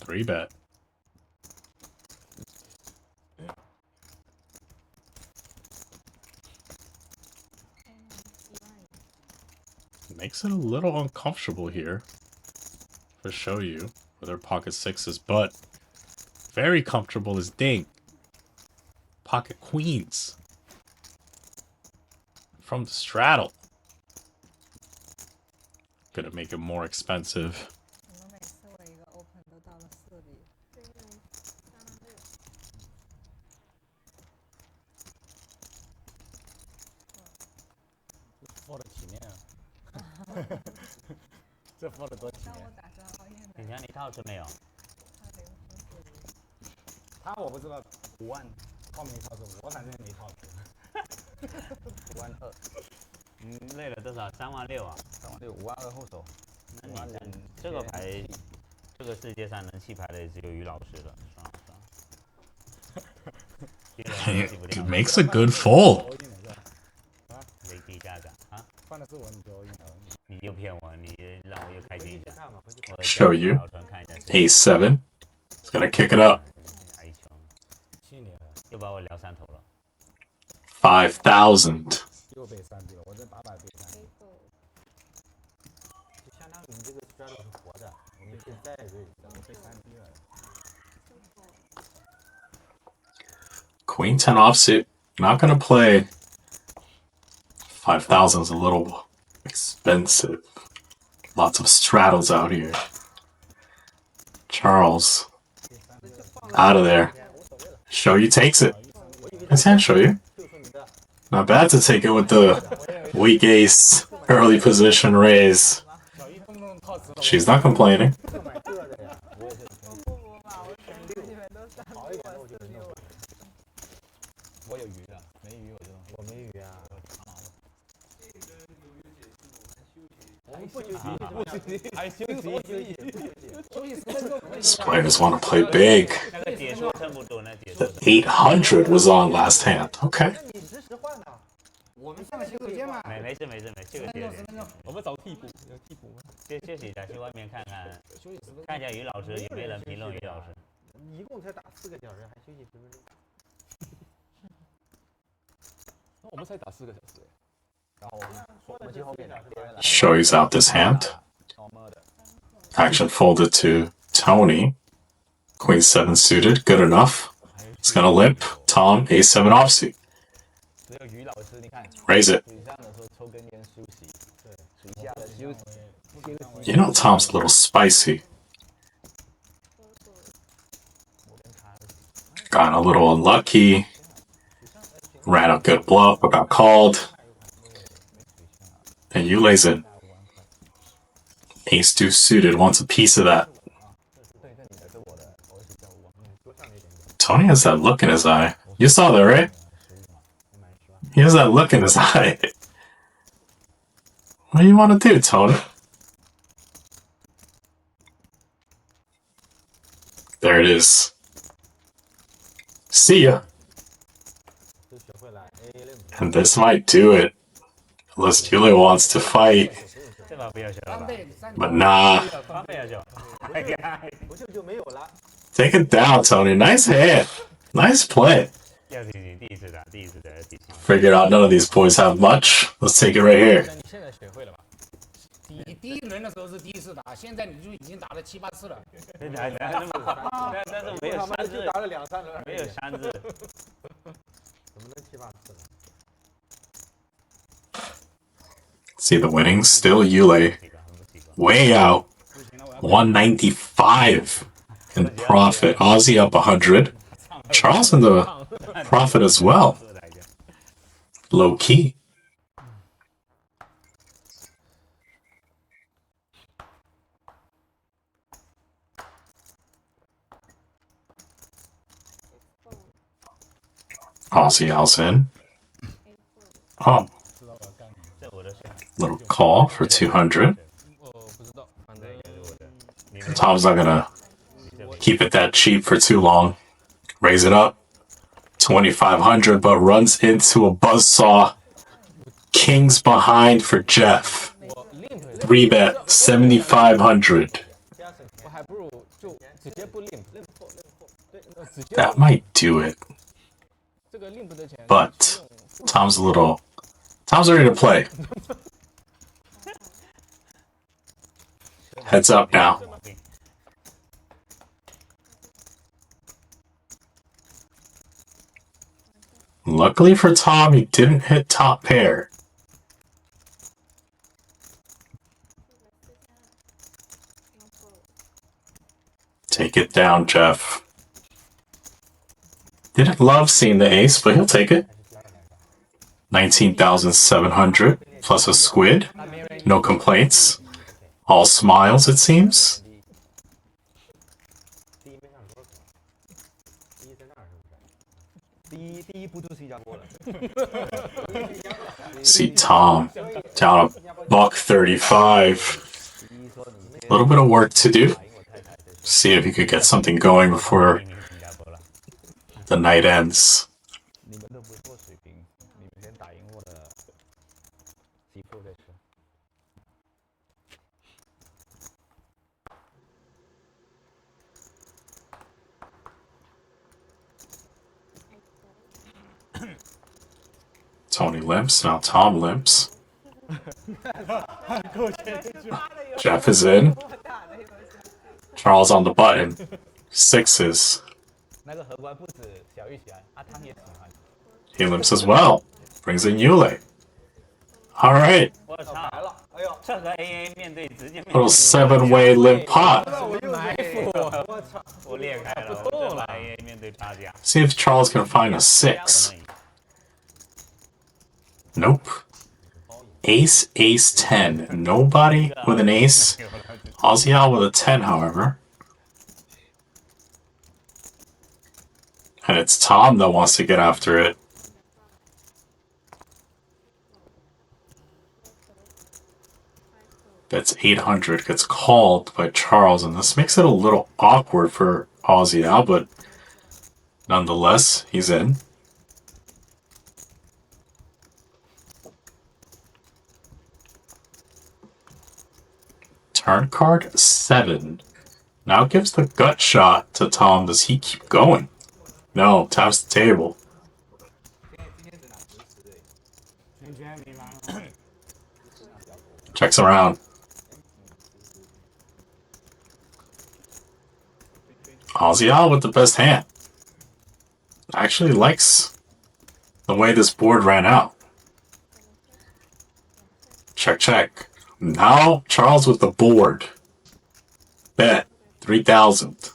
Speaker 1: 3-bet. Makes it a little uncomfortable here for HEUNG with her pocket sixes, but very comfortable is Ding. Pocket queens from the straddle. Gonna make it more expensive.
Speaker 5: 怎么每次我一个 open 都到了4里？
Speaker 4: fold 体面啊！这 fold 多体面
Speaker 5: 让我。打算熬夜
Speaker 3: 以前你套出没有？
Speaker 4: 他我不知道
Speaker 6: 5万
Speaker 4: 套没套出，我反正没套出。
Speaker 6: ，5万2，
Speaker 3: 累了多少？3万6啊！
Speaker 6: 3万6，5万2后手。
Speaker 3: 那你这个牌，这个世界上能弃牌的只有于老师了。算了算了。
Speaker 1: It makes a good fold.
Speaker 3: 危机家长啊！
Speaker 4: 放的是我，你就 all in 了。
Speaker 3: 你又骗我，你让我又开心一下。我
Speaker 1: Show you.
Speaker 3: 老传看一下。
Speaker 1: Ace-7. It's gonna kick it up.
Speaker 3: 太穷了，
Speaker 4: 7年了，
Speaker 3: 又把我聊上头了。
Speaker 1: 5,000.
Speaker 4: 又被3逼了，我这800被3逼。
Speaker 6: 就相当于你这个 straddle 是活的，
Speaker 4: 你现在被3逼了。
Speaker 1: Queen 10 offsuit. Not gonna play. 5,000 is a little expensive. Lots of straddles out here. Charles. Out of there. HEUNG takes it. Nice hand, HEUNG. Not bad to take it with the weak ace Early position raise. She's not complaining.
Speaker 6: 我有鱼的，没鱼我就我没鱼啊。我们不休息，不休息，还休息，休息10分钟。
Speaker 1: These players want to play big.
Speaker 3: 那个解说撑不住，那解说
Speaker 1: The 800 was on last hand. Okay.
Speaker 4: 你实时换的，我们上洗手间嘛。
Speaker 3: 没事，这个解
Speaker 6: 我们找替补，有替补吗？
Speaker 3: 休息一下，去外面看看，看一下于老师有没有人评论于老师。
Speaker 4: 一共才打4个小时，还休息10分钟。
Speaker 6: 我们才打4个小时。然后我们去后面的。
Speaker 1: Shows out this hand. Action folded to Tony. Queen 7 suited, good enough. It's gonna limp. Tom, A7 offsuit.
Speaker 6: 只有于老师，你看。
Speaker 1: Raise it.
Speaker 6: 水上的时候抽根烟休息，对，水下的休息。
Speaker 1: You know Tom's a little spicy. Got a little unlucky. Ran a good bluff, but got called. And you lays it. Ace 2 suited wants a piece of that. Tony has that look in his eye. You saw that, right? He has that look in his eye. What do you want to do, Tony? There it is. See ya. And this might do it. Unless Yule wants to fight.
Speaker 3: 这把不要笑了吧？
Speaker 1: But nah.
Speaker 3: 不要笑。
Speaker 4: 不秀就没有了。
Speaker 1: Take it down, Tony. Nice hand. Nice play.
Speaker 3: 要提醒，第一次打提醒。
Speaker 1: Figured out none of these boys have much. Let's take it right here.
Speaker 6: 你现在学会了吧？
Speaker 4: 第一轮的时候是第一次打，现在你就已经打了7、8次了。
Speaker 3: 但是没有3字，
Speaker 4: 打了2、3轮，
Speaker 3: 没有3字。
Speaker 4: 怎么能7、8次了？
Speaker 1: See the winnings? Still Yule. Way out. 195 in profit. Aussie up 100. Charles in the profit as well. Low key. Aussie else in. Oh. Little call for 200. Tom's not gonna keep it that cheap for too long. Raise it up. 2,500, but runs into a buzzsaw. Kings behind for Jeff. 3-bet, 7,500. That might do it. But Tom's ready to play. Heads up now. Luckily for Tom, he didn't hit top pair. Take it down, Jeff. Didn't love seeing the ace, but he'll take it. 19,700 plus a squid. No complaints. All smiles, it seems. See Tom down a $135. A little bit of work to do. See if he could get something going before the night ends. Tony limps, now Tom limps. Jeff is in. Charles on the button. Sixes. He limps as well. Brings in Yule. Alright. Little 7-way limp pot. See if Charles can find a 6. Nope. Ace, ace, 10. Nobody with an ace. AUSSIE with a 10, however. And it's Tom that wants to get after it. That's 800, gets called by Charles, and this makes it a little awkward for AUSSIE, but nonetheless, he's in. Turn card 7. Now gives the gut shot to Tom. Does he keep going? No, taps the table. Checks around. AUSSIE with the best hand. Actually likes the way this board ran out. Check, check. Now Charles with the board. Bet 3,000.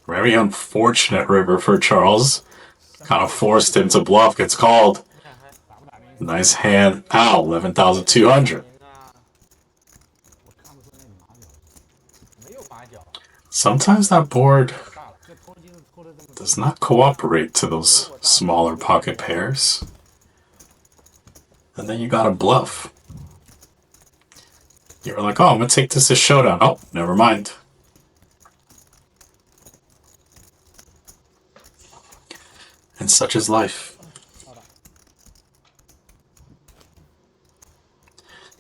Speaker 1: Very unfortunate river for Charles. Kind of forced him to bluff. Gets called. Nice hand. Ow, 11,200. Sometimes that board does not cooperate to those smaller pocket pairs. And then you gotta bluff. You're like, oh, I'm gonna take this as showdown. Oh, never mind. And such is life.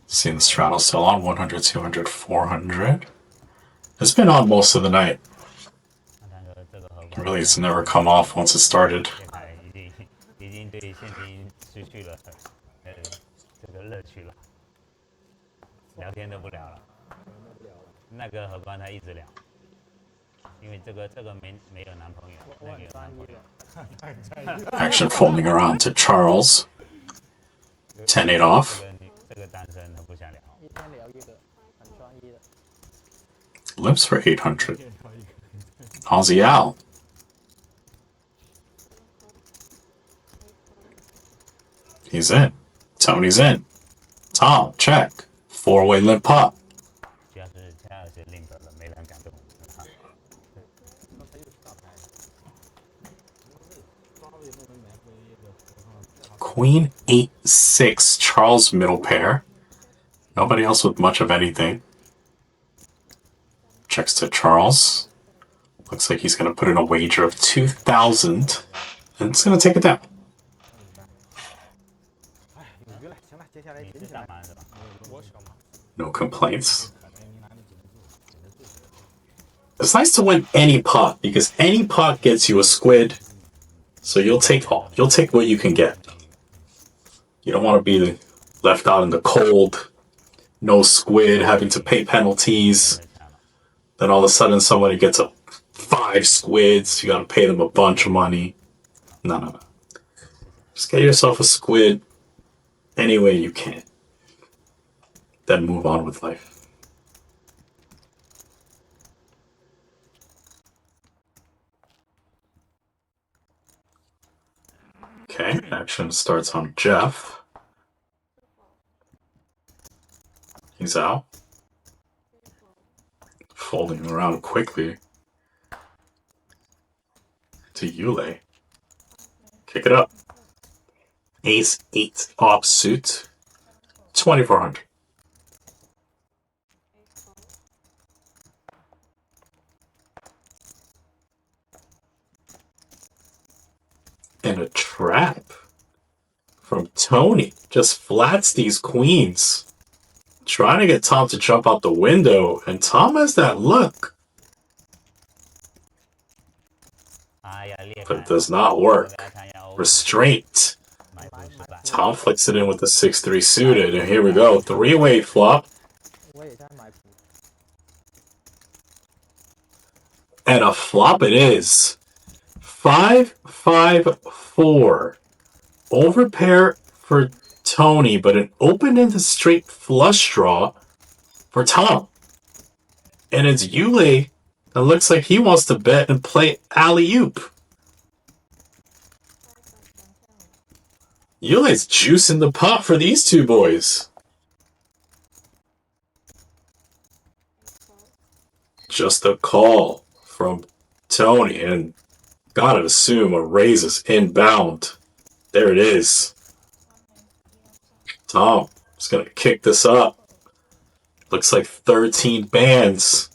Speaker 1: Seeing the straddle still on 100, 200, 400. It's been on most of the night. Really, it's never come off once it started.
Speaker 3: 已经对现金失去了这个乐趣了，聊天都不聊了。那个荷官他一直聊，因为这个没有男朋友，那个有男朋友。
Speaker 1: Action folding around to Charles. 10-8 off.
Speaker 3: 这个单身他不想聊。
Speaker 6: 一天聊一个，很专一的。
Speaker 1: Limps for 800. AUSSIE. He's in. Tony's in. Tom, check. 4-way limp pot.
Speaker 3: 主要是他要是 limp 了，没人敢动。
Speaker 1: Queen 8-6. Charles middle pair. Nobody else with much of anything. Checks to Charles. Looks like he's going to put in a wager of 2,000. And it's going to take it down. No complaints. It's nice to win any pot because any pot gets you a squid. So you'll take what you can get. You don't want to be left out in the cold. No squid, having to pay penalties. Then all of a sudden somebody gets 5 squids. You got to pay them a bunch of money. No. Just get yourself a squid any way you can. Then move on with life. Okay, action starts on Jeff. He's out. Folding around quickly to Yule. Kick it up. Ace-8 offsuit. 2,400. And a trap from Tony. Just flats these queens. Trying to get Tom to jump out the window. And Tom has that look. But it does not work. Restraint. Tom flicks it in with the 6-3 suited. And here we go. 3-way flop. And a flop it is. 5-5-4. Overpair for Tony, but an open-ended straight flush draw for Tom. And it's Yule that looks like he wants to bet and play alley-oop. You guys juicing the pot for these two boys. Just a call from Tony, and gotta assume a raise is inbound. There it is. Tom is gonna kick this up. Looks like 13 bands.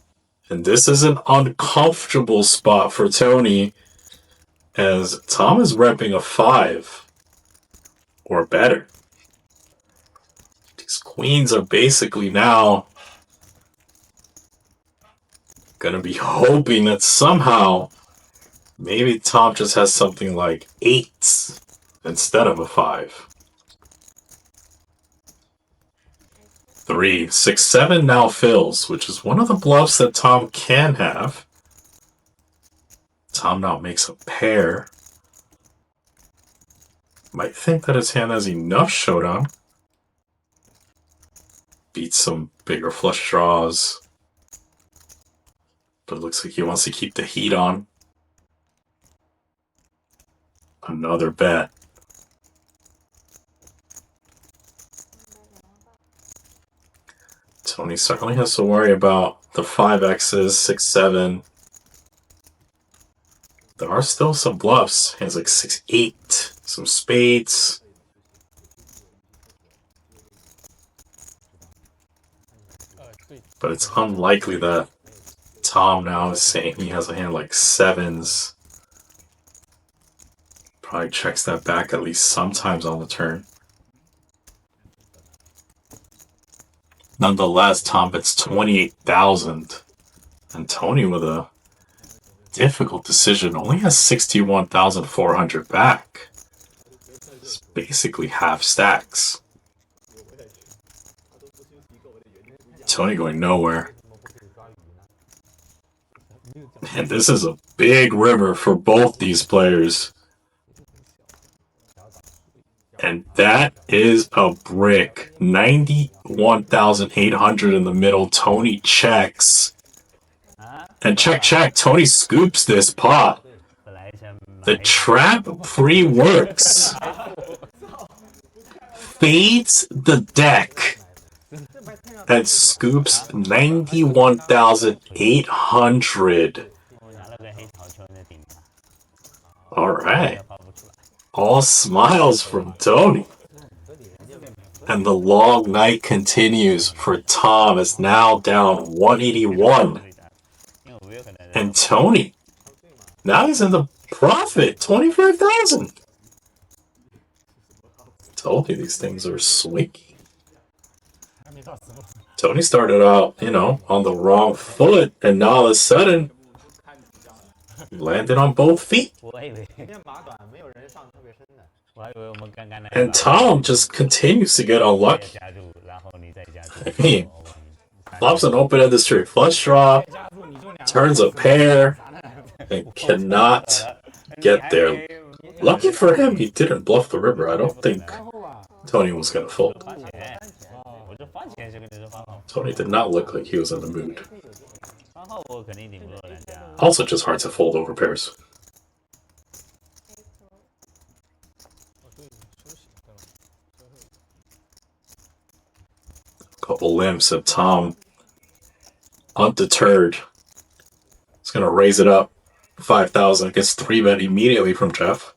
Speaker 1: And this is an uncomfortable spot for Tony, as Tom is repping a 5 or better. These queens are basically now gonna be hoping that somehow maybe Tom just has something like 8 instead of a 5. 3, 6, 7 now fills, which is one of the bluffs that Tom can have. Tom now makes a pair. Might think that his hand has enough showdown. Beats some bigger flush draws. But it looks like he wants to keep the heat on. Another bet. Tony certainly has to worry about the 5Xs, 6, 7. There are still some bluffs. He has like 6, 8, some spades. But it's unlikely that Tom now is saying he has a hand like 7s. Probably checks that back at least sometimes on the turn. Nonetheless, Tom bets 28,000. And Tony, with a difficult decision, only has 61,400 back. It's basically half stacks. Tony going nowhere. And this is a big river for both these players. And that is a brick. 91,800 in the middle. Tony checks. And check, check. Tony scoops this pot. The trap pre-works. Fades the deck. And scoops 91,800. Alright. All smiles from Tony. And the long night continues for Tom, is now down 181. And Tony, now he's in the profit, 25,000. Told you these things are swingy. Tony started out, on the wrong foot, and now all of a sudden, landed on both feet. And Tom just continues to get unlucky. I mean, flops an open-ended straight flush draw, turns a pair, and cannot get there. Lucky for him, he didn't bluff the river. I don't think Tony was going to fold. Tony did not look like he was in the mood. Also just hard to fold over pairs. Couple limps of Tom, undeterred. He's going to raise it up 5,000. Gets 3-bet immediately from Jeff.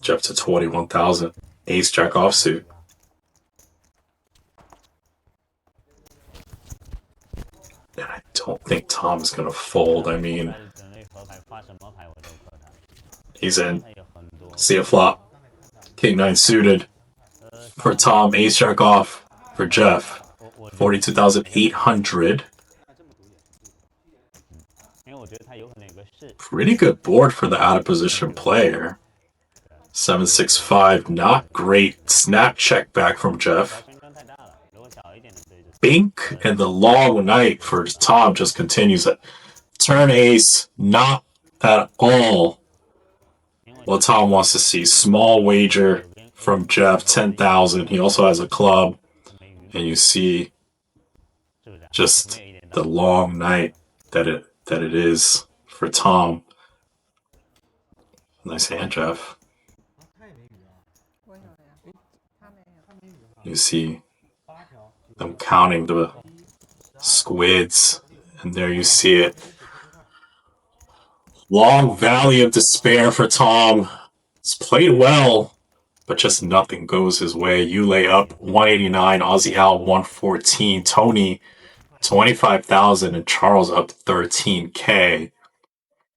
Speaker 1: Jeff to 21,000. Ace jack offsuit. And I don't think Tom's going to fold. I mean, he's in. See a flop. King 9 suited for Tom. Ace jack off for Jeff. 42,800. Pretty good board for the out of position player. 7-6-5, not great. Snap check back from Jeff. Bink, and the long night for Tom just continues. Turn ace, not at all what Tom wants to see. Small wager from Jeff, 10,000. He also has a club, and you see just the long night that it is for Tom. Nice hand, Jeff.
Speaker 5: 有呀，他没有。
Speaker 1: You see them counting the squids, and there you see it. Long valley of despair for Tom. He's played well, but just nothing goes his way. You lay up 189, Aussie out 114, Tony 25,000, and Charles up 13K.